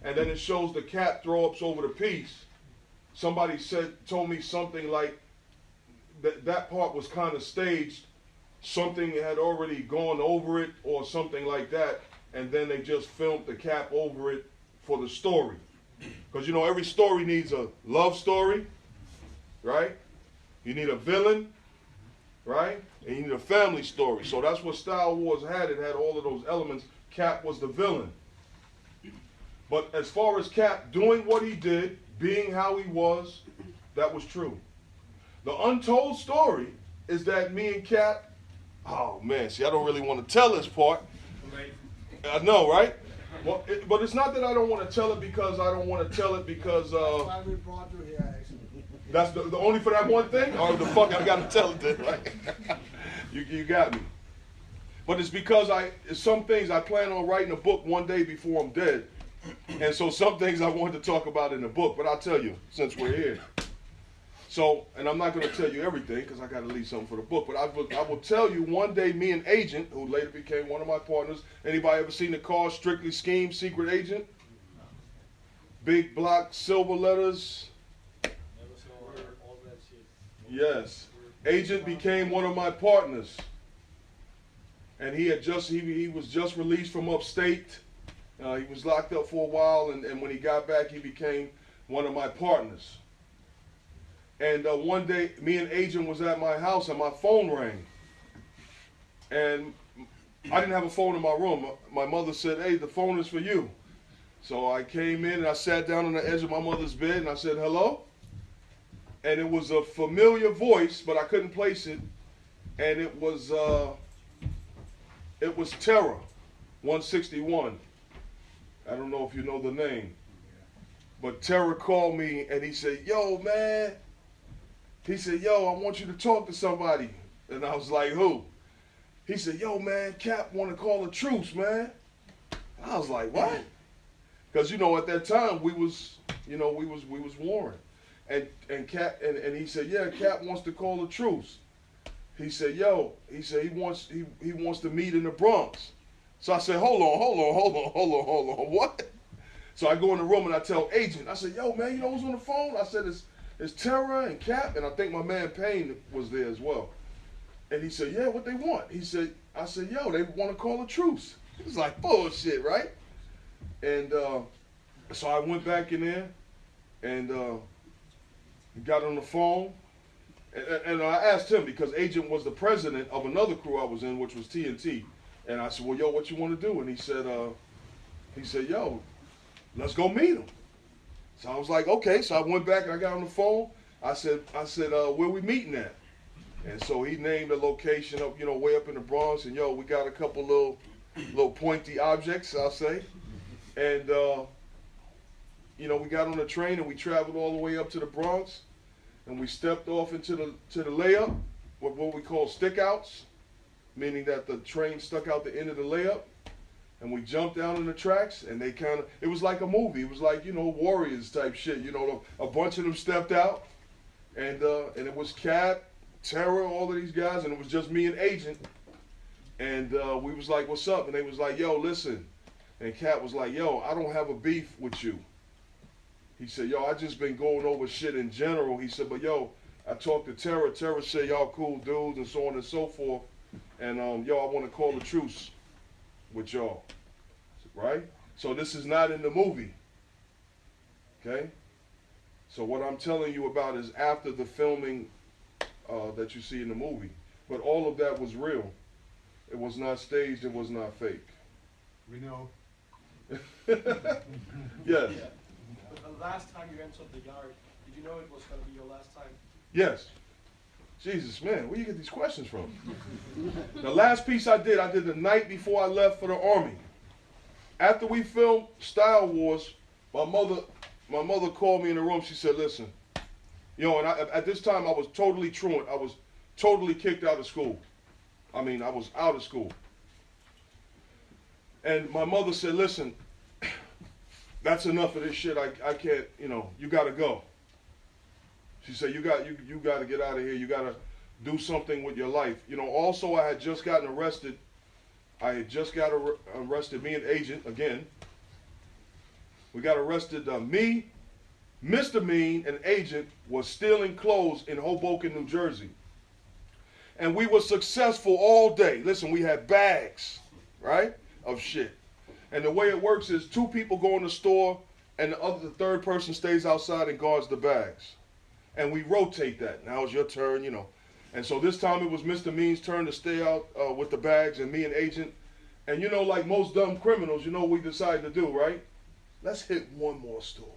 and then it shows the cat throw ups over the piece. Somebody told me something like that part was kind of staged. Something had already gone over it or something like that, and then they just filmed the cap over it for the story. Because every story needs a love story, right? You need a villain, right? And you need a family story. So that's what Star Wars had. It had all of those elements. Cap was the villain. But as far as Cap doing what he did, being how he was, that was true. The untold story is that me and Cap, oh man, see, I don't really want to tell this part. I know, right? Well, but it's not that I don't want to tell it because I don't want to tell it because... That's why we brought you here, actually. That's the only for that one thing? Or the fuck I got to tell it then, right? You got me. But it's because some things I plan on writing a book one day before I'm dead. And so some things I wanted to talk about in the book, but I'll tell you since we're here. So, and I'm not going to tell you everything because I got to leave something for the book, but I will tell you one day me and Agent, who later became one of my partners, anybody ever seen the car Strictly Skeme Secret Agent? Big block, silver letters. Never saw all that shit. Yes. Agent became one of my partners. And he was just released from upstate. He was locked up for a while, and when he got back, he became one of my partners. And one day, me and Agent was at my house, and my phone rang. And I didn't have a phone in my room. My mother said, "Hey, the phone is for you." So I came in, and I sat down on the edge of my mother's bed, and I said, "Hello?" And it was a familiar voice, but I couldn't place it. And it was Terra, 161. I don't know if you know the name. But Terra called me, and he said, "Yo, man." He said, "Yo, I want you to talk to somebody." And I was like, "Who?" He said, "Yo, man, Cap want to call a truce, man." And I was like, "What?" Because at that time we was warring, and Cap and he said, "Yeah, Cap wants to call a truce." He said, he wants to meet in the Bronx. So I said, hold on, what? So I go in the room and I tell Agent, I said, "Yo, man, you know who's on the phone?" I said, it's Terra and Cap, and I think my man Payne was there as well. And he said, "Yeah, what they want?" I said, "Yo, they want to call a truce." It was like bullshit, right? And so I went back in there and got on the phone. And I asked him because Agent was the president of another crew I was in, which was TNT. And I said, "Well, yo, what you want to do?" And he said, "Yo, let's go meet him." So I was like, "Okay." So I went back and I got on the phone. I said, "Where we meeting at?" And so he named a location up, way up in the Bronx. And we got a couple little pointy objects, I'll say. And we got on the train and we traveled all the way up to the Bronx. And we stepped off into the layup, what we call stick outs, meaning that the train stuck out the end of the layup. and we jumped down in the tracks, and it was like a movie. It was like, Warriors type shit. A bunch of them stepped out, and it was Cap, Terror, all of these guys, and it was just me and Agent. And we was like, what's up? And they was like, yo, listen. And Cap was like, yo, I don't have a beef with you. He said, yo, I just been going over shit in general. He said, but yo, I talked to Terror. Terror said y'all cool dudes and so on and so forth. And yo, I want to call a truce with y'all. Right? So this is not in the movie. Okay? So what I'm telling you about is after the filming that you see in the movie. But all of that was real. It was not staged. It was not fake. We know. Yes. Yeah. But the last time you entered the yard, did you know it was going to be your last time? Yes. Jesus, man, where you get these questions from? The last piece I did the night before I left for the Army. After we filmed Style Wars, my mother called me in the room. She said, listen, and at this time I was totally truant. I was totally kicked out of school. I mean, I was out of school. And my mother said, listen, that's enough of this shit. I can't, you got to go. She said, you got to get out of here. You got to do something with your life. Also I had just gotten arrested. I had just got arrested, me and Agent, again. We got arrested, me, Mr. Mean, and Agent was stealing clothes in Hoboken, New Jersey. And we were successful all day. Listen, we had bags, right, of shit. And the way it works is 2 people go in the store, and the third person stays outside and guards the bags. And we rotate that. Now it's your turn, And so this time it was Mr. Mean's turn to stay out with the bags, and me and Agent. And like most dumb criminals, what we decided to do, right? Let's hit one more store.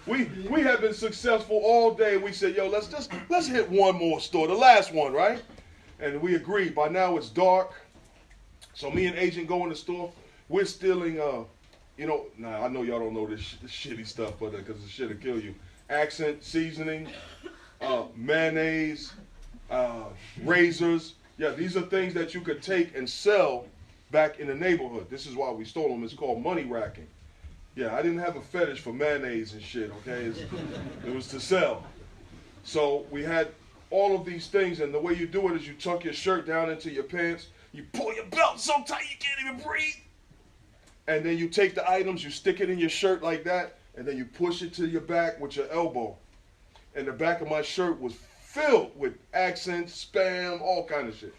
We have been successful all day. We said, yo, let's hit one more store, the last one, right? And we agreed. By now it's dark. So me and Agent go in the store. We're stealing, I know y'all don't know this shitty stuff, but because the shit'll kill you. Accent, seasoning, mayonnaise, razors. Yeah, these are things that you could take and sell back in the neighborhood. This is why we stole them. It's called money racking. Yeah, I didn't have a fetish for mayonnaise and shit, okay? It was to sell. So we had all of these things, and the way you do it is you tuck your shirt down into your pants, you pull your belt so tight you can't even breathe, and then you take the items, you stick it in your shirt like that, and then you push it to your back with your elbow. And the back of my shirt was filled with accents, spam, all kind of shit.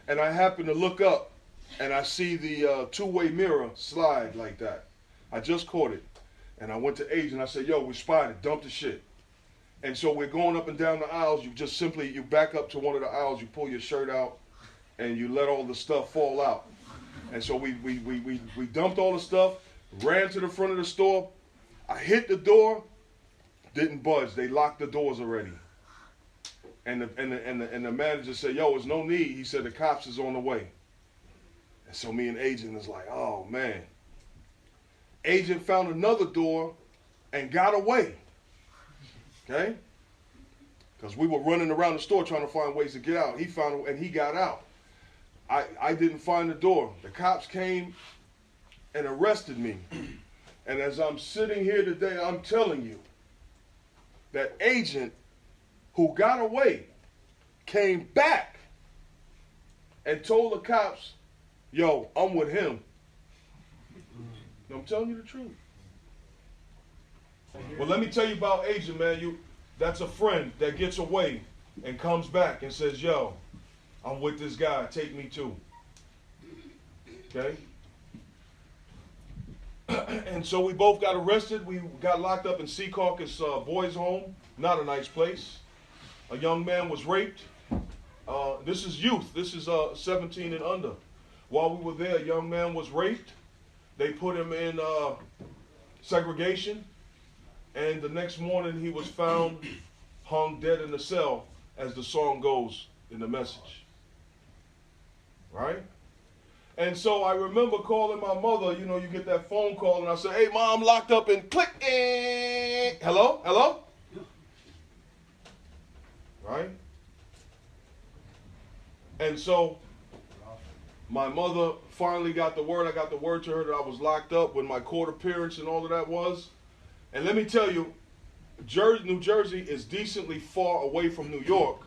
And I happened to look up, and I see the two-way mirror slide like that. I just caught it. And I went to Agent. I said, yo, we spotted. Dump the shit. And so we're going up and down the aisles. You back up to one of the aisles. You pull your shirt out, and you let all the stuff fall out. And so we dumped all the stuff, ran to the front of the store. I hit the door, didn't budge. They locked the doors already. And the manager said, yo, there's no need. He said, the cops is on the way. And so me and Agent is like, oh, man. Agent found another door and got away. Okay? Because we were running around the store trying to find ways to get out. He found it and he got out. I didn't find the door. The cops came and arrested me. And as I'm sitting here today, I'm telling you that Agent who got away came back and told the cops, yo, I'm with him. I'm telling you the truth. Well, let me tell you about Agent, man. That's a friend that gets away and comes back and says, yo, I'm with this guy. Take me too. Okay? And so we both got arrested. We got locked up in Secaucus Boys Home. Not a nice place. A young man was raped. This is youth. This is 17 and under. While we were there, a young man was raped. They put him in segregation. And the next morning he was found hung dead in the cell, as the song goes in the message. Right? And so I remember calling my mother. You know, you get that phone call and I say, hey, Mom, locked up and click. Hello? Hello? Right? And so My mother finally got the word. I got the word to her that I was locked up when my court appearance and all of that was. And let me tell you, New Jersey is decently far away from New York,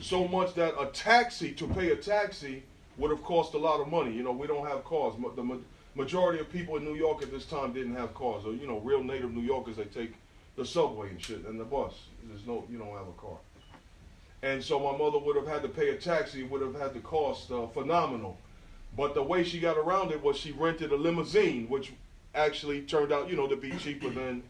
so much that to pay a taxi would have cost a lot of money. You know, we don't have cars. The majority of people in New York at this time didn't have cars. Or, you know, real native New Yorkers, they take the subway and shit and the bus. You don't have a car. And so my mother would have had to pay a taxi. It would have had to cost phenomenal. But the way she got around it was she rented a limousine, which actually turned out, you know, to be cheaper than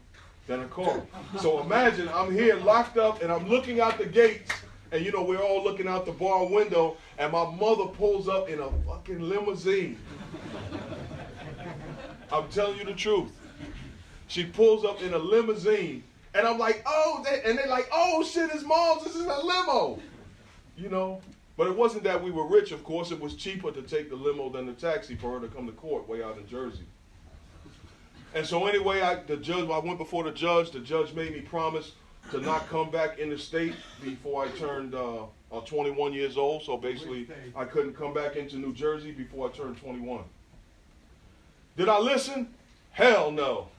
a car. So imagine I'm here locked up and I'm looking out the gates, and you know, we're all looking out the bar window, and my mother pulls up in a fucking limousine. I'm telling you the truth. She pulls up in a limousine, and I'm like, oh, they're like, oh shit, it's Mom's, this is a limo. You know, but it wasn't that we were rich, of course. It was cheaper to take the limo than the taxi for her to come to court way out in Jersey. And so anyway, I went before the judge. The judge made me promise to not come back in the state before I turned 21 years old. So basically, I couldn't come back into New Jersey before I turned 21. Did I listen? Hell no.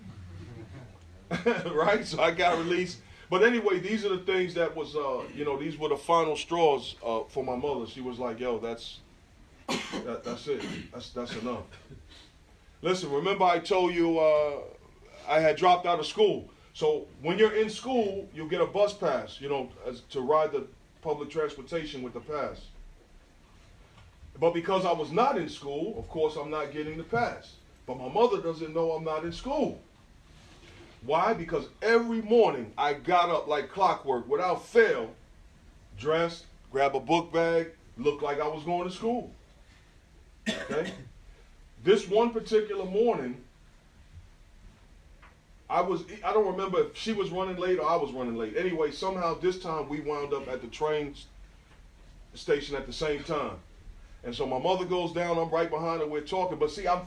Right? So I got released. But anyway, these are the things that was, you know, these were the final straws for my mother. She was like, yo, that's it. That's enough. Listen, remember I told you I had dropped out of school. So when you're in school, you'll get a bus pass, you know, to ride the public transportation with the pass. But because I was not in school, of course, I'm not getting the pass. But my mother doesn't know I'm not in school. Why? Because every morning I got up like clockwork, without fail, dressed, grab a book bag, looked like I was going to school. Okay? This one particular morning, I don't remember if she was running late or I was running late. Anyway, somehow this time we wound up at the train station at the same time. And so my mother goes down, I'm right behind her, we're talking. But see, I'm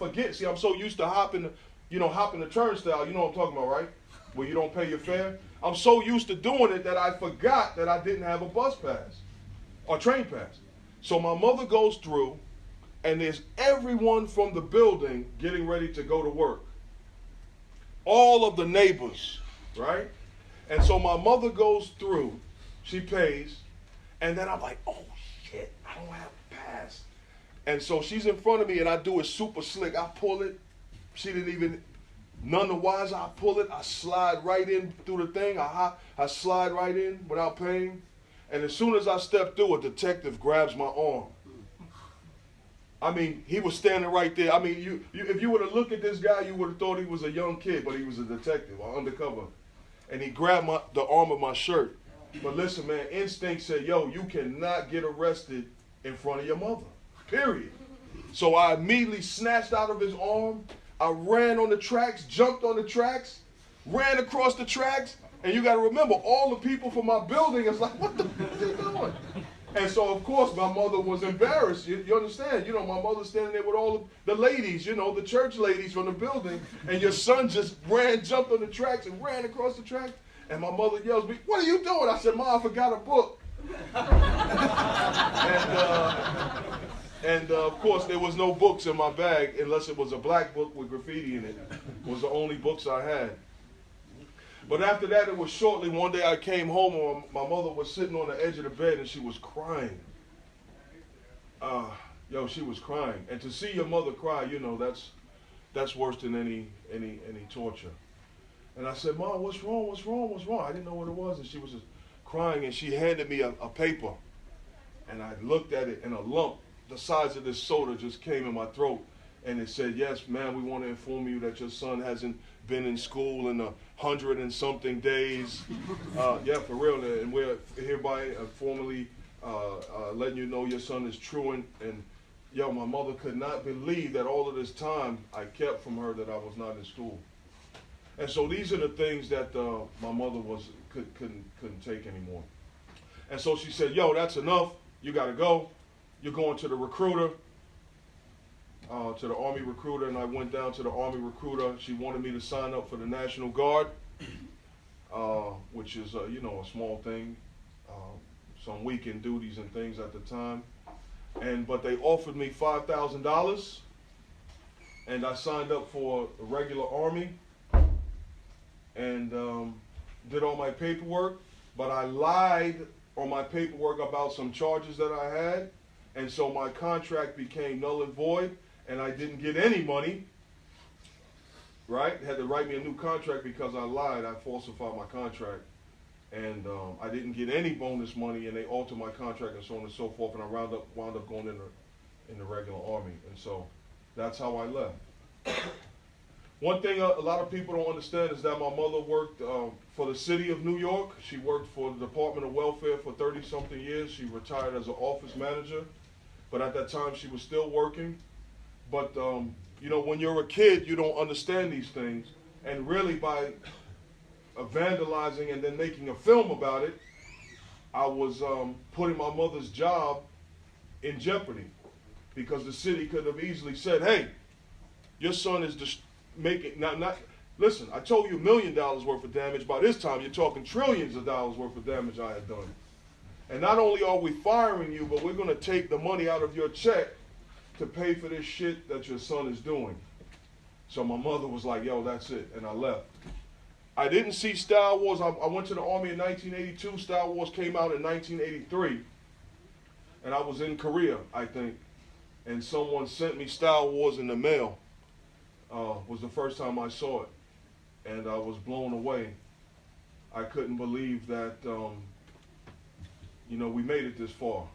so used to hopping the turnstile, you know what I'm talking about, right? Where you don't pay your fare. I'm so used to doing it that I forgot that I didn't have a bus pass or train pass. So my mother goes through, and there's everyone from the building getting ready to go to work. All of the neighbors, right? And so my mother goes through, she pays, and then I'm like, oh shit, I don't have a pass. And so she's in front of me, and I do it super slick. I pull it. She didn't even, none the wiser, I pull it. I slide right in through the thing. I slide right in without paying. And as soon as I step through, a detective grabs my arm. I mean, he was standing right there. I mean, if you were to look at this guy, you would have thought he was a young kid, but he was a detective, or undercover. And he grabbed the arm of my shirt. But listen, man, instinct said, yo, you cannot get arrested in front of your mother, period. So I immediately snatched out of his arm. I ran on the tracks, jumped on the tracks, ran across the tracks. And you got to remember, all the people from my building is like, what the fuck are they doing? And so, of course, my mother was embarrassed. You understand? You know, my mother's standing there with all the ladies, you know, the church ladies from the building. And your son just jumped on the tracks and ran across the tracks. And my mother yells me, what are you doing? I said, Mom, I forgot a book. And of course, there was no books in my bag unless it was a black book with graffiti in it. It was the only books I had. But after that, it was shortly. One day I came home and my mother was sitting on the edge of the bed and she was crying. She was crying. And to see your mother cry, you know, that's worse than any torture. And I said, Mom, what's wrong? What's wrong? What's wrong? I didn't know what it was. And she was just crying, and she handed me a paper. And I looked at it, and a lump the size of this soda just came in my throat. And it said, yes, ma'am, we want to inform you that your son hasn't been in school in 100 and something days. Yeah, for real. And we're hereby formally letting you know your son is truant. And, yo, my mother could not believe that all of this time I kept from her that I was not in school. And so these are the things that my mother couldn't take anymore. And so she said, yo, that's enough. You got to go. You're going to the recruiter. To the Army recruiter, and I went down to the Army recruiter. She wanted me to sign up for the National Guard, which is, a small thing, some weekend duties and things at the time. but they offered me $5,000, and I signed up for the regular Army, and did all my paperwork, but I lied on my paperwork about some charges that I had, and so my contract became null and void, and I didn't get any money, right? Had to write me a new contract because I lied. I falsified my contract, and I didn't get any bonus money, and they altered my contract and so on and so forth, and I wound up going in the regular Army, and so that's how I left. One thing a lot of people don't understand is that my mother worked for the city of New York. She worked for the Department of Welfare for 30-something years. She retired as an office manager, but at that time she was still working. But you know, when you're a kid, you don't understand these things, and really by vandalizing and then making a film about it, I was putting my mother's job in jeopardy, because the city could have easily said, "Hey, your son is making not. Listen, I told you $1 million worth of damage. By this time, you're talking trillions of dollars worth of damage I had done. And not only are we firing you, but we're going to take the money out of your check to pay for this shit that your son is doing." So my mother was like, "Yo, that's it," and I left. I didn't see Star Wars. I went to the Army in 1982. Star Wars came out in 1983, and I was in Korea, I think, and someone sent me Star Wars in the mail. Was the first time I saw it, and I was blown away. I couldn't believe that, you know, we made it this far.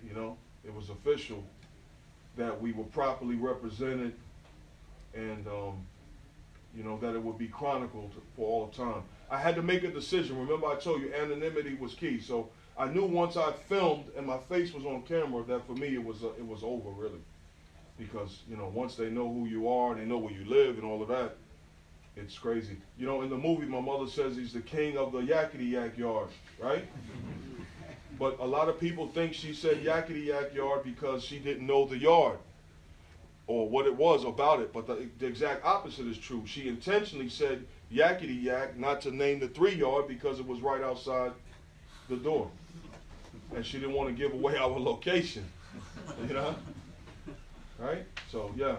You know, it was official that we were properly represented, and you know, that it would be chronicled for all time. I had to make a decision. Remember, I told you anonymity was key. So I knew once I filmed and my face was on camera that for me it was over, really. Because, you know, once they know who you are, they know where you live and all of that, it's crazy. You know, in the movie, my mother says he's the king of the yakety yak yard, right? But a lot of people think she said yakety yak yard because she didn't know the yard or what it was about it. But the exact opposite is true. She intentionally said yakety yak, not to name the 3 yard, because it was right outside the door. And she didn't want to give away our location, you know? Right? So, yeah.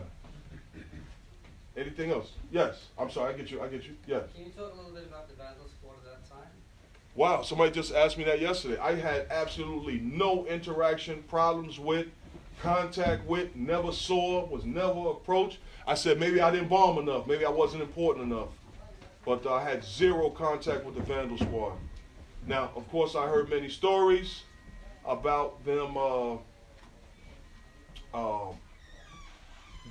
Anything else? Yes. I'm sorry, I get you. Yes. Can you talk a little bit about the Vandal Squad at that time? Wow, somebody just asked me that yesterday. I had absolutely no interaction, problems with, contact with, never saw, was never approached. I said maybe I didn't bomb enough, maybe I wasn't important enough. But I had zero contact with the Vandal Squad. Now, of course, I heard many stories about them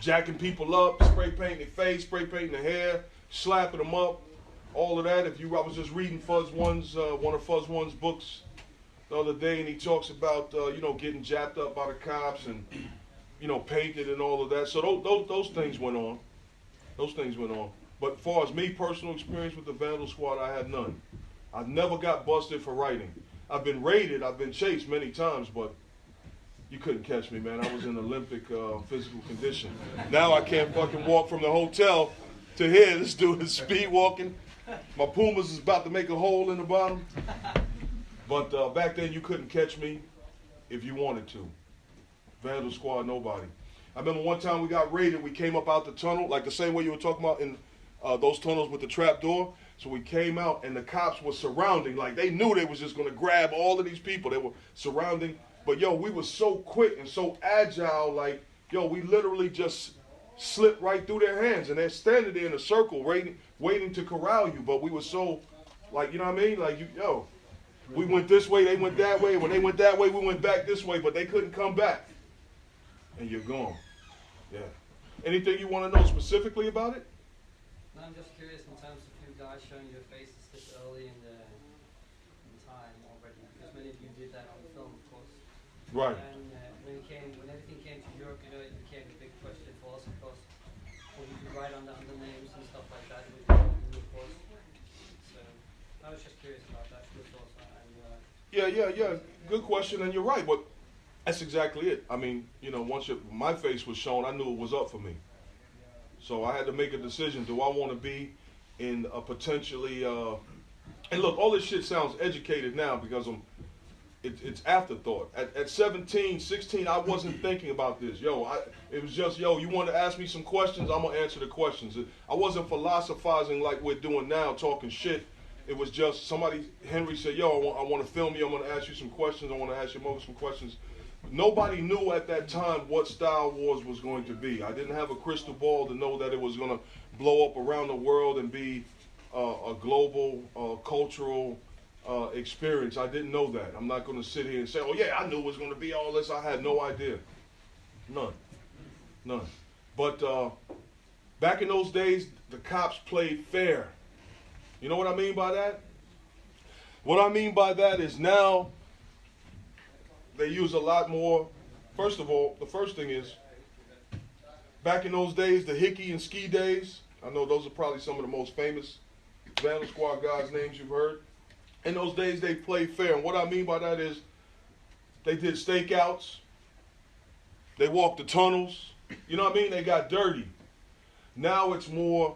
jacking people up, spray painting their face, spray painting their hair, slapping them up, all of that. I was just reading Fuzz One's, one of Fuzz One's books the other day, and he talks about, you know, getting jacked up by the cops and, you know, painted and all of that. So those things went on. Those things went on. But as far as me, personal experience with the Vandal Squad, I had none. I never got busted for writing. I've been raided, I've been chased many times, but you couldn't catch me, man. I was in Olympic physical condition. Now I can't fucking walk from the hotel to here. This dude is speed walking. My Pumas is about to make a hole in the bottom. But back then you couldn't catch me if you wanted to. Vandal Squad, nobody. I remember one time we got raided. We came up out the tunnel, like the same way you were talking about in those tunnels with the trap door. So we came out and the cops were surrounding. Like they knew they was just going to grab all of these people. They were surrounding. But, yo, we were so quick and so agile, like, yo, we literally just slipped right through their hands. And they're standing there in a circle waiting to corral you. But we were so, like, you know what I mean? Like, yo, we went this way, they went that way. When they went that way, we went back this way. But they couldn't come back. And you're gone. Yeah. Anything you want to know specifically about it? No, I'm just curious in terms of you guys showing your faces this early in time already. Because many of you did that on film, of course. Right. And when everything came to Europe, you know, it became a big question for us, of course. When you could write on the names and stuff like that, with you, of course. So I was just curious about that. Your thoughts on that. Yeah. Good question, and you're right. But that's exactly it. I mean, you know, once my face was shown, I knew it was up for me. So I had to make a decision. Do I want to be in a potentially... and look, all this shit sounds educated now because it's afterthought. At 17, 16, I wasn't thinking about this. It was just, you want to ask me some questions, I'm going to answer the questions. I wasn't philosophizing like we're doing now, talking shit. It was just Henry said, I want to film you, I'm going to ask you some questions, I want to ask your mother some questions. Nobody knew at that time what Star Wars was going to be. I didn't have a crystal ball to know that it was going to blow up around the world and be a global cultural experience. I didn't know that. I'm not going to sit here and say, oh yeah, I knew it was going to be all this. I had no idea. None. But back in those days, the cops played fair. You know what I mean by that? What I mean by that is now they use a lot more. First of all, the first thing is, back in those days, the hickey and ski days, I know those are probably some of the most famous Vandal Squad guys' names you've heard. In those days, they played fair. And what I mean by that is they did stakeouts. They walked the tunnels. You know what I mean? They got dirty. Now it's more,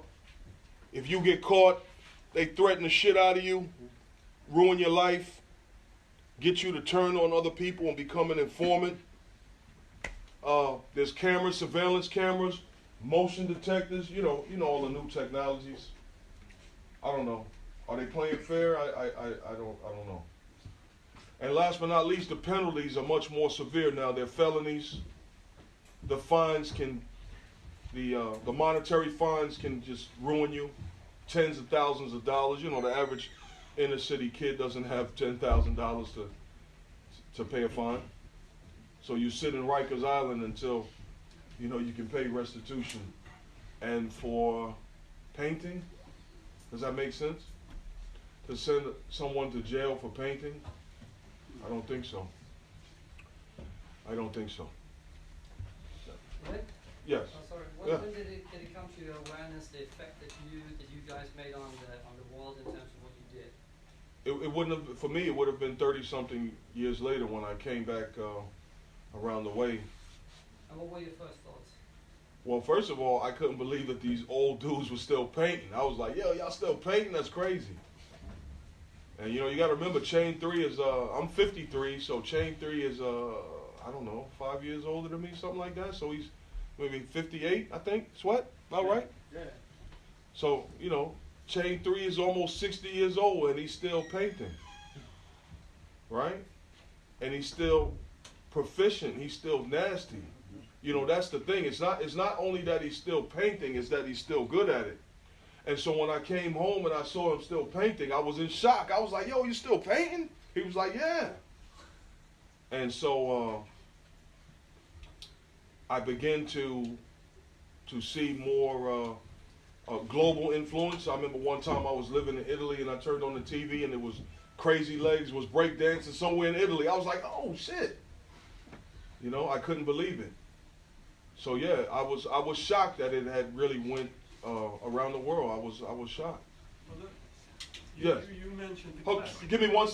if you get caught, they threaten the shit out of you, ruin your life, get you to turn on other people and become an informant. There's cameras, surveillance cameras, motion detectors, you know all the new technologies. I don't know. Are they playing fair? I don't know. And last but not least, the penalties are much more severe now. They're felonies. The fines the monetary fines can just ruin you. Tens of thousands of dollars. You know, the average inner city kid doesn't have $10,000 to pay a fine. So you sit in Rikers Island until, you can pay restitution. And for painting, does that make sense? To send someone to jail for painting? I don't think so. What? Yes. Oh, sorry. Yeah. When did it come to your awareness, the effect that you guys made on the world in terms of what you did? It wouldn't have, for me, it would have been 30-something years later when I came back around the way. And what were your first thoughts? Well, first of all, I couldn't believe that these old dudes were still painting. I was like, yo, y'all still painting? That's crazy. And you got to remember, Chain 3 is, I'm 53, so Chain 3 is, I don't know, 5 years older than me, something like that. So he's maybe 58, I think, Sweat, about right? Yeah. So, Chain 3 is almost 60 years old and he's still painting, right? And he's still proficient, he's still nasty. That's the thing. It's not only that he's still painting, it's that he's still good at it. And so when I came home and I saw him still painting, I was in shock. I was like, yo, you still painting? He was like, yeah. And so I began to see more global influence. I remember one time I was living in Italy and I turned on the TV and it was Crazy Legs was breakdancing somewhere in Italy. I was like, oh shit. I couldn't believe it. So yeah, I was shocked that it had really went around the world. I was shocked. Well, Yes. You mentioned the Hold, classic. give me one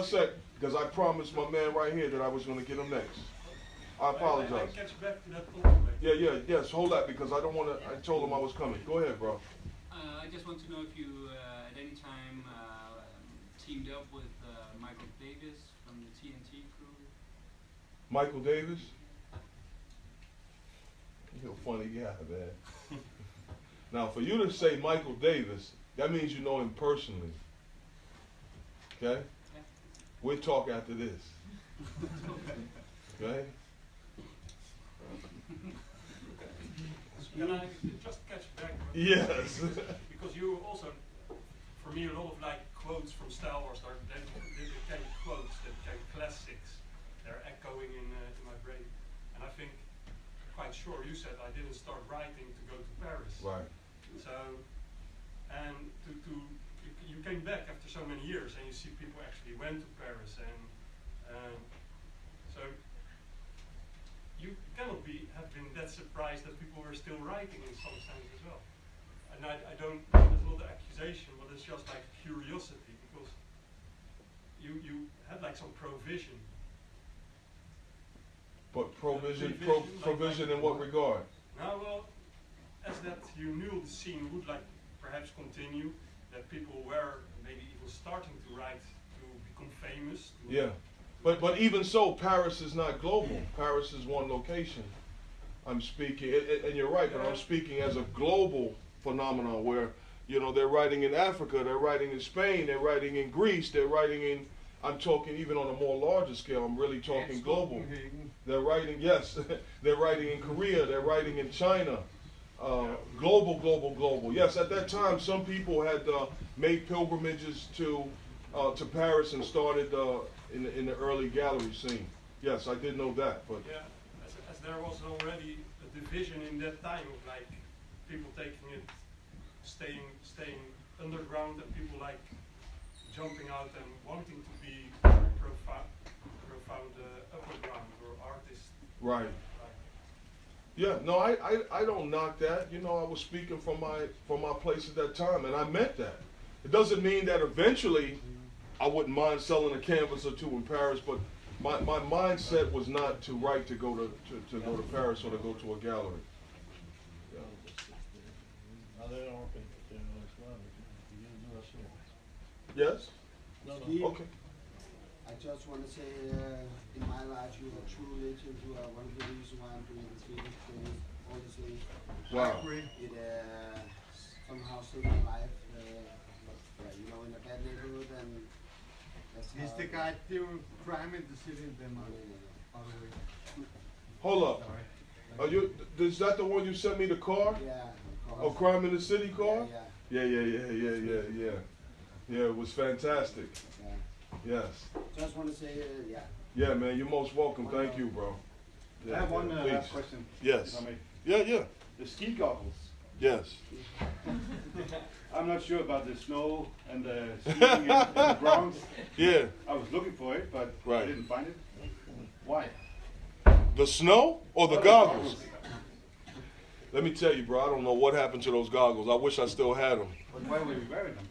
sec, because I promised my man right here that I was going to get him next. I apologize. I catch back to that compliment. Yes, hold that, because I don't want to, I told him I was coming. Go ahead, bro. I just want to know if you at any time teamed up with Michael Davis from the TNT crew. Michael Davis? You're a funny guy, man. Now, for you to say Michael Davis, that means you know him personally. Okay? Yeah. We'll talk after this. Okay? Can I just catch back? Yes. Because you also, for me, a lot of quotes from Star Wars are they became quotes, they became classics. They're echoing in my brain. And I think, quite sure, you said I didn't start writing to go to Paris. Right. So, and you came back after so many years, and you see people actually went to Paris, and so you cannot have been that surprised that people were still writing in some sense as well. And I don't, there's not an accusation, but it's just like curiosity, because you had some provision. But provision Provision, in what regard? Now, well, as that you knew the scene would perhaps continue, that people were maybe even starting to write to become famous. Yeah. But even so, Paris is not global. Paris is one location. I'm speaking, and you're right, but I'm speaking as a global phenomenon where, you know, they're writing in Africa, they're writing in Spain, they're writing in Greece, they're writing in, I'm talking even on a more larger scale, I'm really talking global. They're writing, yes, they're writing in Korea, they're writing in China. Global. Yes, at that time, some people had made pilgrimages to Paris and started in the early gallery scene. Yes, I did know that, but yeah, as there was already a division in that time of like people taking it, staying underground, and people like jumping out and wanting to be profound upper ground or artists. right. Yeah, no, I don't knock that. You know, I was speaking from my place at that time, and I meant that. It doesn't mean that eventually I wouldn't mind selling a canvas or two in Paris, but my mindset was not to write to go to go to Paris or to go to a gallery. Yes? Steve, Okay. I just want to say, in my life, you are true legend. You are one of the reasons why I'm doing the theater things, all these things. Wow. It somehow saved my life. You know, in a bad neighborhood, and that's He's the guy doing crime in the city in Denmark, by the way. Hold up. Is that the one you sent me the car? Yeah. Oh, Crime in the City car? Yeah. Yeah, it was fantastic. Yeah. Yes. Just want to say, yeah. Yeah, man, you're most welcome. Thank you, bro. Yeah, I have one please. last question. Yes. If I may. Yeah. The ski goggles. Yes. I'm not sure about the snow and the skiing in the Bronx. Yeah. I was looking for it, but Right. I didn't find it. Why? The snow or the Oh, goggles? Let me tell you, bro, I don't know what happened to those goggles. I wish I still had them. But why were you wearing them?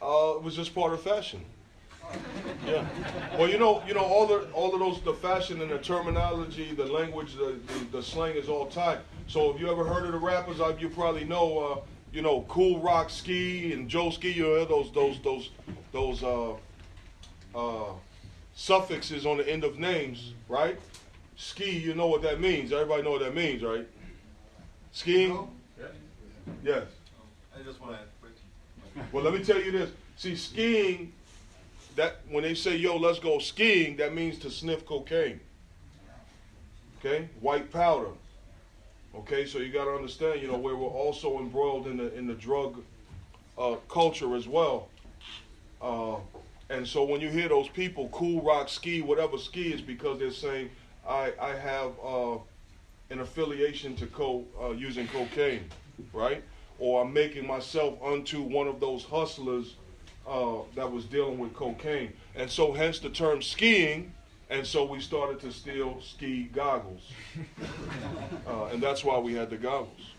It was just part of fashion. Yeah. Well, you know, all of those, the fashion and the terminology, the language, the slang is all tied. So if you ever heard of the rappers, you probably know, Cool Rock Ski and Joe Ski. You know those suffixes on the end of names, right? Ski, you know what that means. Everybody know what that means, right? Skiing. Yes. I just want to add a question. Well, let me tell you this. See, skiing, that when they say, yo, let's go skiing, that means to sniff cocaine. Okay? White powder. Okay, so you got to understand, where we're also embroiled in the drug culture as well. And so when you hear those people, Cool Rock Ski, whatever ski, is because they're saying, I have an affiliation to using cocaine, right? Or I'm making myself unto one of those hustlers that was dealing with cocaine. And so hence the term skiing, and so we started to steal ski goggles. And that's why we had the goggles.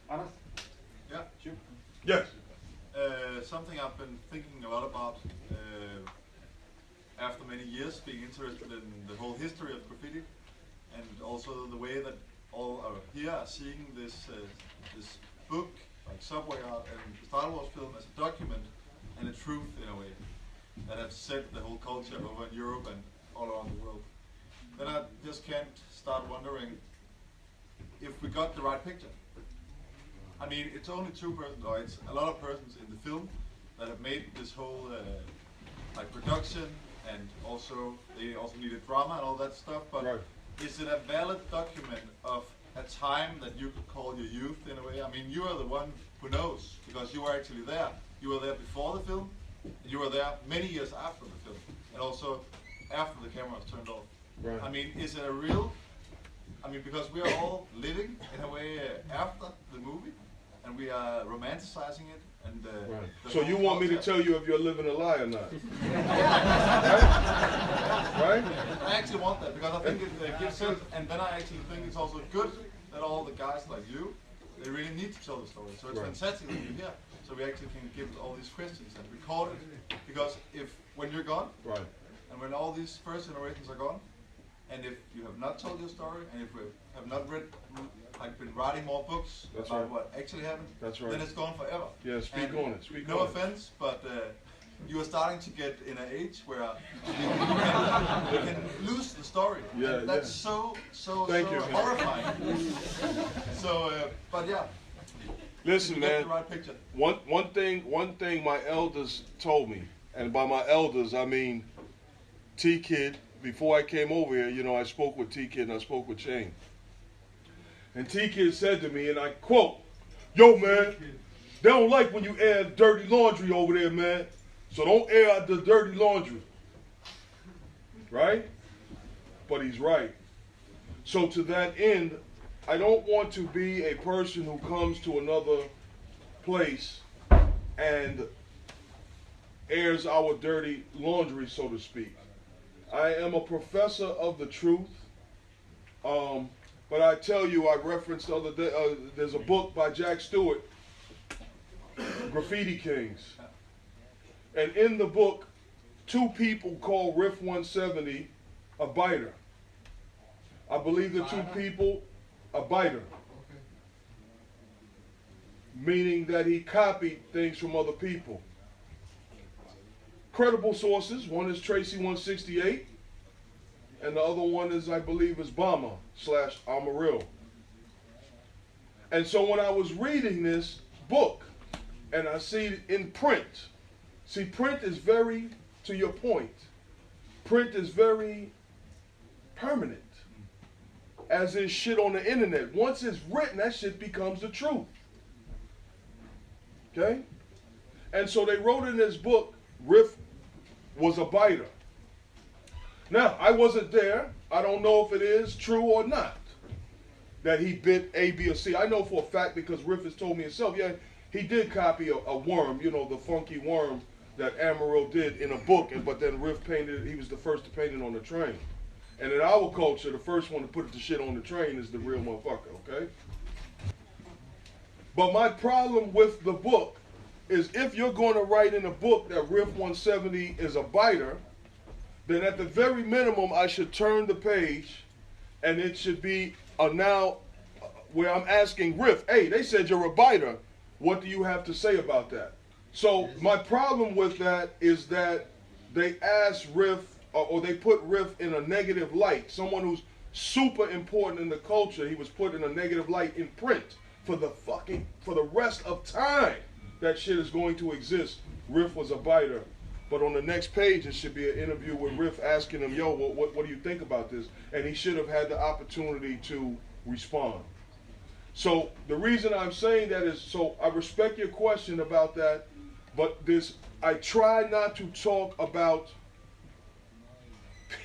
Anders? Yeah. Sure. Yes. Something I've been thinking a lot about after many years being interested in the whole history of graffiti, and also the way that all are here are seeing this book, like Subway Art and the Star Wars film, as a document and a truth in a way that have set the whole culture over in Europe and all around the world. Then I just can't start wondering if we got the right picture. I mean, it's only two persons, or it's a lot of persons in the film that have made this whole like production, and also they also needed drama and all that stuff. But right. Is it a valid document of a time that you could call your youth in a way? I mean, you are the one who knows because you were actually there. You were there before the film, and you were there many years after the film, and also after the camera was turned off. Right. I mean, is it a real? I mean, because we are all living in a way after the movie, and we are romanticizing it. And right. So you want me to tell you if you're living a lie or not? Right? I actually want that because I think it gives sense, and then I actually think it's also good that all the guys like you, they really need to tell the story. So it's fantastic that you're here, so we actually can give all these questions and record it. Because when you're gone, right, and when all these first generations are gone, And if you have not told your story, and if we have not been writing more books That's about right. what actually happened, That's right. then it's gone forever. Yeah, speak And on it. Speak no on it. offense, but you are starting to get in an age where you can lose the story. Yeah, and that's yeah. so Thank you, man. horrifying. So, but yeah. Listen, you get man. the right picture. One thing my elders told me, and by my elders I mean T-Kid. Before I came over here, you know, I spoke with T-Kid and I spoke with Shane. And T-Kid said to me, and I quote, "Yo, man, they don't like when you air dirty laundry over there, man. So don't air out the dirty laundry." Right? But he's right. So to that end, I don't want to be a person who comes to another place and airs our dirty laundry, so to speak. I am a professor of the truth. But I tell you, I referenced the other day, there's a book by Jack Stewart, Graffiti Kings. And in the book, two people call Riff 170 a biter. I believe the two people, a biter. Meaning that he copied things from other people. Credible sources, one is Tracy 168, and the other one is, I believe, is Bama/Amarillo. And so when I was reading this book, and I see it in print, see, print is very, to your point, print is very permanent, as is shit on the internet. Once it's written, that shit becomes the truth. Okay? And so they wrote in this book, Riff was a biter. Now, I wasn't there. I don't know if it is true or not that he bit A, B, or C. I know for a fact because Riff has told me himself, yeah, he did copy a worm, you know, the funky worm that Amarillo did in a book, but then Riff painted it, he was the first to paint it on the train. And in our culture, the first one to put the shit on the train is the real motherfucker, okay? But my problem with the book is if you're going to write in a book that Riff 170 is a biter, then at the very minimum I should turn the page and it should be now where I'm asking Riff, hey, they said you're a biter. What do you have to say about that? So my problem with that is that they asked Riff, or they put Riff in a negative light. Someone who's super important in the culture, he was put in a negative light in print for the rest of time. That shit is going to exist. Riff was a biter. But on the next page, it should be an interview with Riff asking him, yo, what do you think about this? And he should have had the opportunity to respond. So the reason I'm saying that is, so I respect your question about that, but I try not to talk about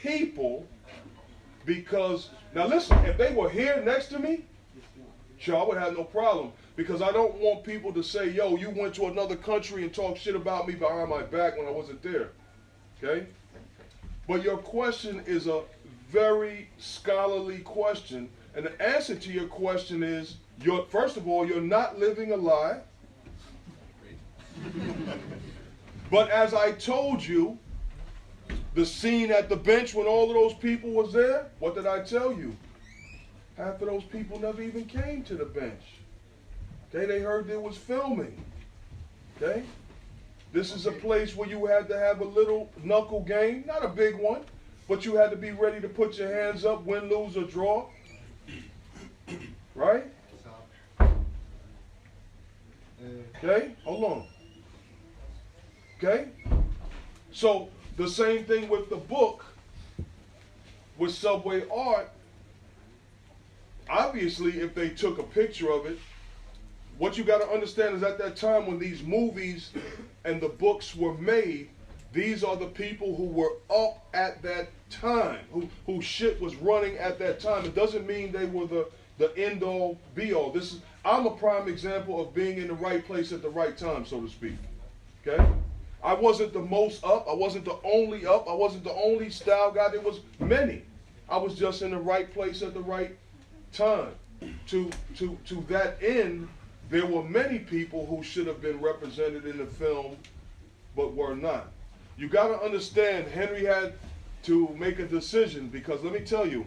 people because, now listen, if they were here next to me, sure, I would have no problem. Because I don't want people to say, yo, you went to another country and talk shit about me behind my back when I wasn't there. Okay? But your question is a very scholarly question. And the answer to your question is, first of all, you're not living a lie. But as I told you, the scene at the bench when all of those people was there, what did I tell you? Half of those people never even came to the bench. Okay, they heard there was filming. Okay? This is a place where you had to have a little knuckle game, not a big one, but you had to be ready to put your hands up, win, lose, or draw. Right? Okay? Hold on. Okay? So, the same thing with the book, with Subway Art. Obviously, if they took a picture of it, what you got to understand is at that time when these movies and the books were made, these are the people who were up at that time, whose shit was running at that time. It doesn't mean they were the end-all, be-all. I'm a prime example of being in the right place at the right time, so to speak. Okay? I wasn't the most up. I wasn't the only up. I wasn't the only style guy. There was many. I was just in the right place at the right time. To that end, there were many people who should have been represented in the film, but were not. You got to understand, Henry had to make a decision, because let me tell you,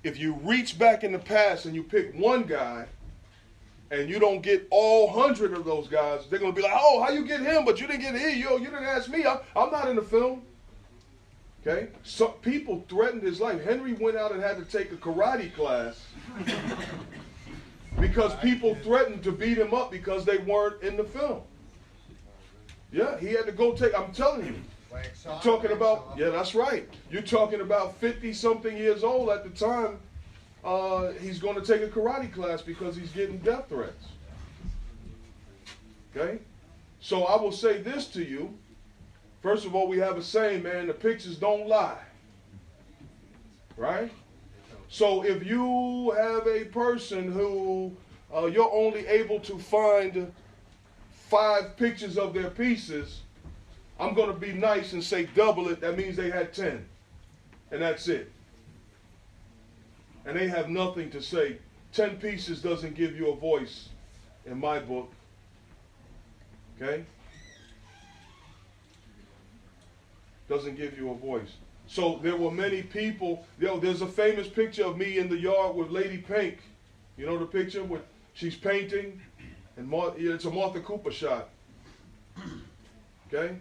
if you reach back in the past and you pick one guy and you don't get all 100 of those guys, they're going to be like, oh, how you get him, but you didn't get him, you didn't ask me, I'm not in the film. Okay? So people threatened his life. Henry went out and had to take a karate class because people threatened to beat him up because they weren't in the film. Yeah, he had to go take, I'm telling you. You're talking about, yeah, that's right. You're talking about 50-something years old at the time. He's going to take a karate class because he's getting death threats. Okay? So I will say this to you. First of all, we have a saying, man, the pictures don't lie. Right? So if you have a person who you're only able to find 5 pictures of their pieces, I'm going to be nice and say double it. That means they had 10. And that's it. And they have nothing to say. 10 pieces doesn't give you a voice in my book. Okay? Doesn't give you a voice. So there were many people. There's a famous picture of me in the yard with Lady Pink. You know the picture with she's painting, and it's a Martha Cooper shot. Okay.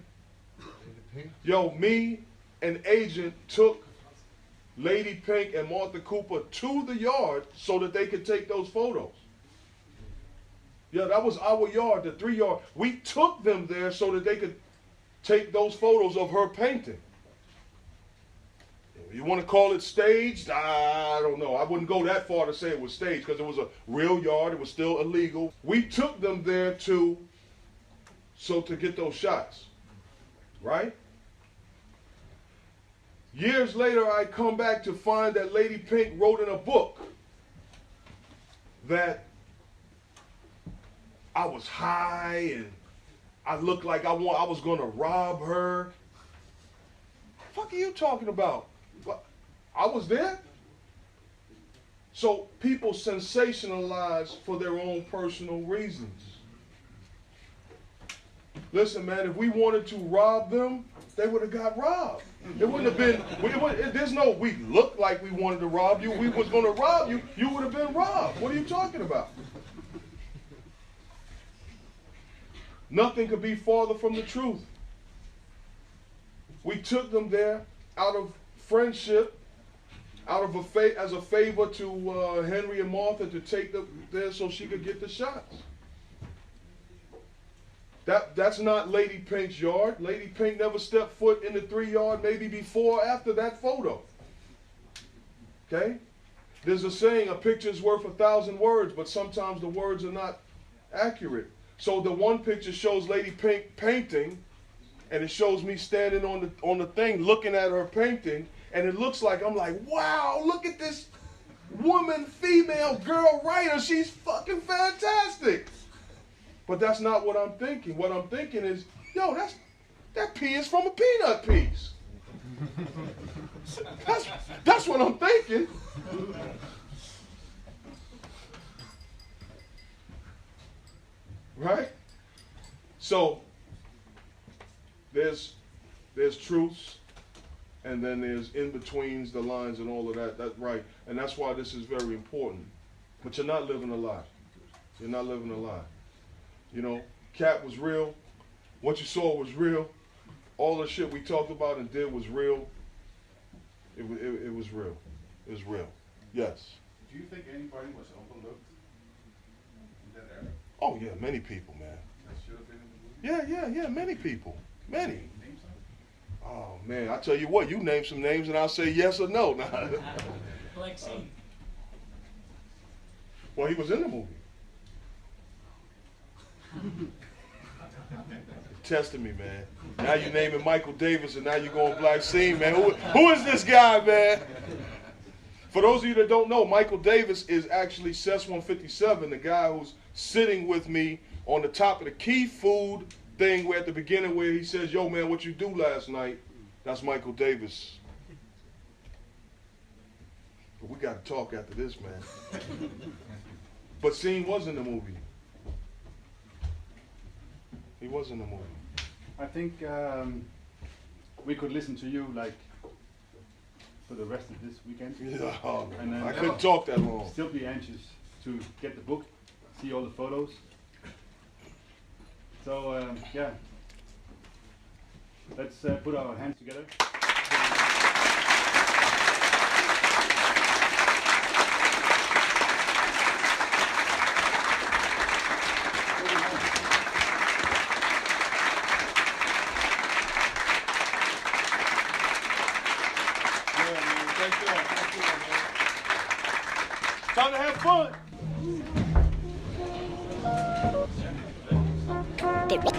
Yo, me and Agent took Lady Pink and Martha Cooper to the yard so that they could take those photos. Yeah, that was our yard, the 3 yard. We took them there so that they could take those photos of her painting. You want to call it staged? I don't know. I wouldn't go that far to say it was staged because it was a real yard. It was still illegal. We took them there to get those shots. Right? Years later, I come back to find that Lady Pink wrote in a book that I was high and I looked like I was going to rob her. What the fuck are you talking about? What? I was there? So people sensationalize for their own personal reasons. Listen, man, if we wanted to rob them, they would have got robbed. It wouldn't have been, there's no, we looked like we wanted to rob you. We was going to rob you. You would have been robbed. What are you talking about? Nothing could be farther from the truth. We took them there out of friendship, as a favor to Henry and Martha to take them there so she could get the shots. That's not Lady Pink's yard. Lady Pink never stepped foot in the 3 yard maybe before or after that photo. Okay? There's a saying, a picture is worth 1,000 words, but sometimes the words are not accurate. So the one picture shows Lady Pink painting, and it shows me standing on the thing looking at her painting, and it looks like, I'm like, wow, look at this woman, female, girl writer. She's fucking fantastic. But that's not what I'm thinking. What I'm thinking is, yo, that pea is from a peanut piece. That's what I'm thinking. Right? So there's truths, and then there's in-betweens, the lines and all of that. That's right. And that's why this is very important. But you're not living a lie. You're not living a lie. You know, Cat was real. What you saw was real. All the shit we talked about and did was real. It was real. It was real. Yes. Do you think anybody was overlooked in that era? Oh yeah, many people, man. That should have been in the movie? Yeah, many people. Many. Oh man, I tell you what, you name some names and I'll say yes or no. Like Skeme. Well, he was in the movie. Testing me, man. Now you naming Michael Davis and now you going Black Scene, man. Who is this guy, man? For those of you that don't know, Michael Davis is actually Cess 157, the guy who's sitting with me on the top of the key food thing where at the beginning where he says, yo, man, what you do last night? That's Michael Davis. But we got to talk after this, man. But Scene was in the movie. He was in the movie. I think we could listen to you like for the rest of this weekend. Yeah, oh, And then I couldn't talk that long. Still be anxious to get the book, see all the photos. So yeah, let's put our hands together. Time to have fun.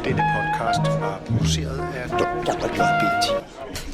Denne podcast var produceret af JB10.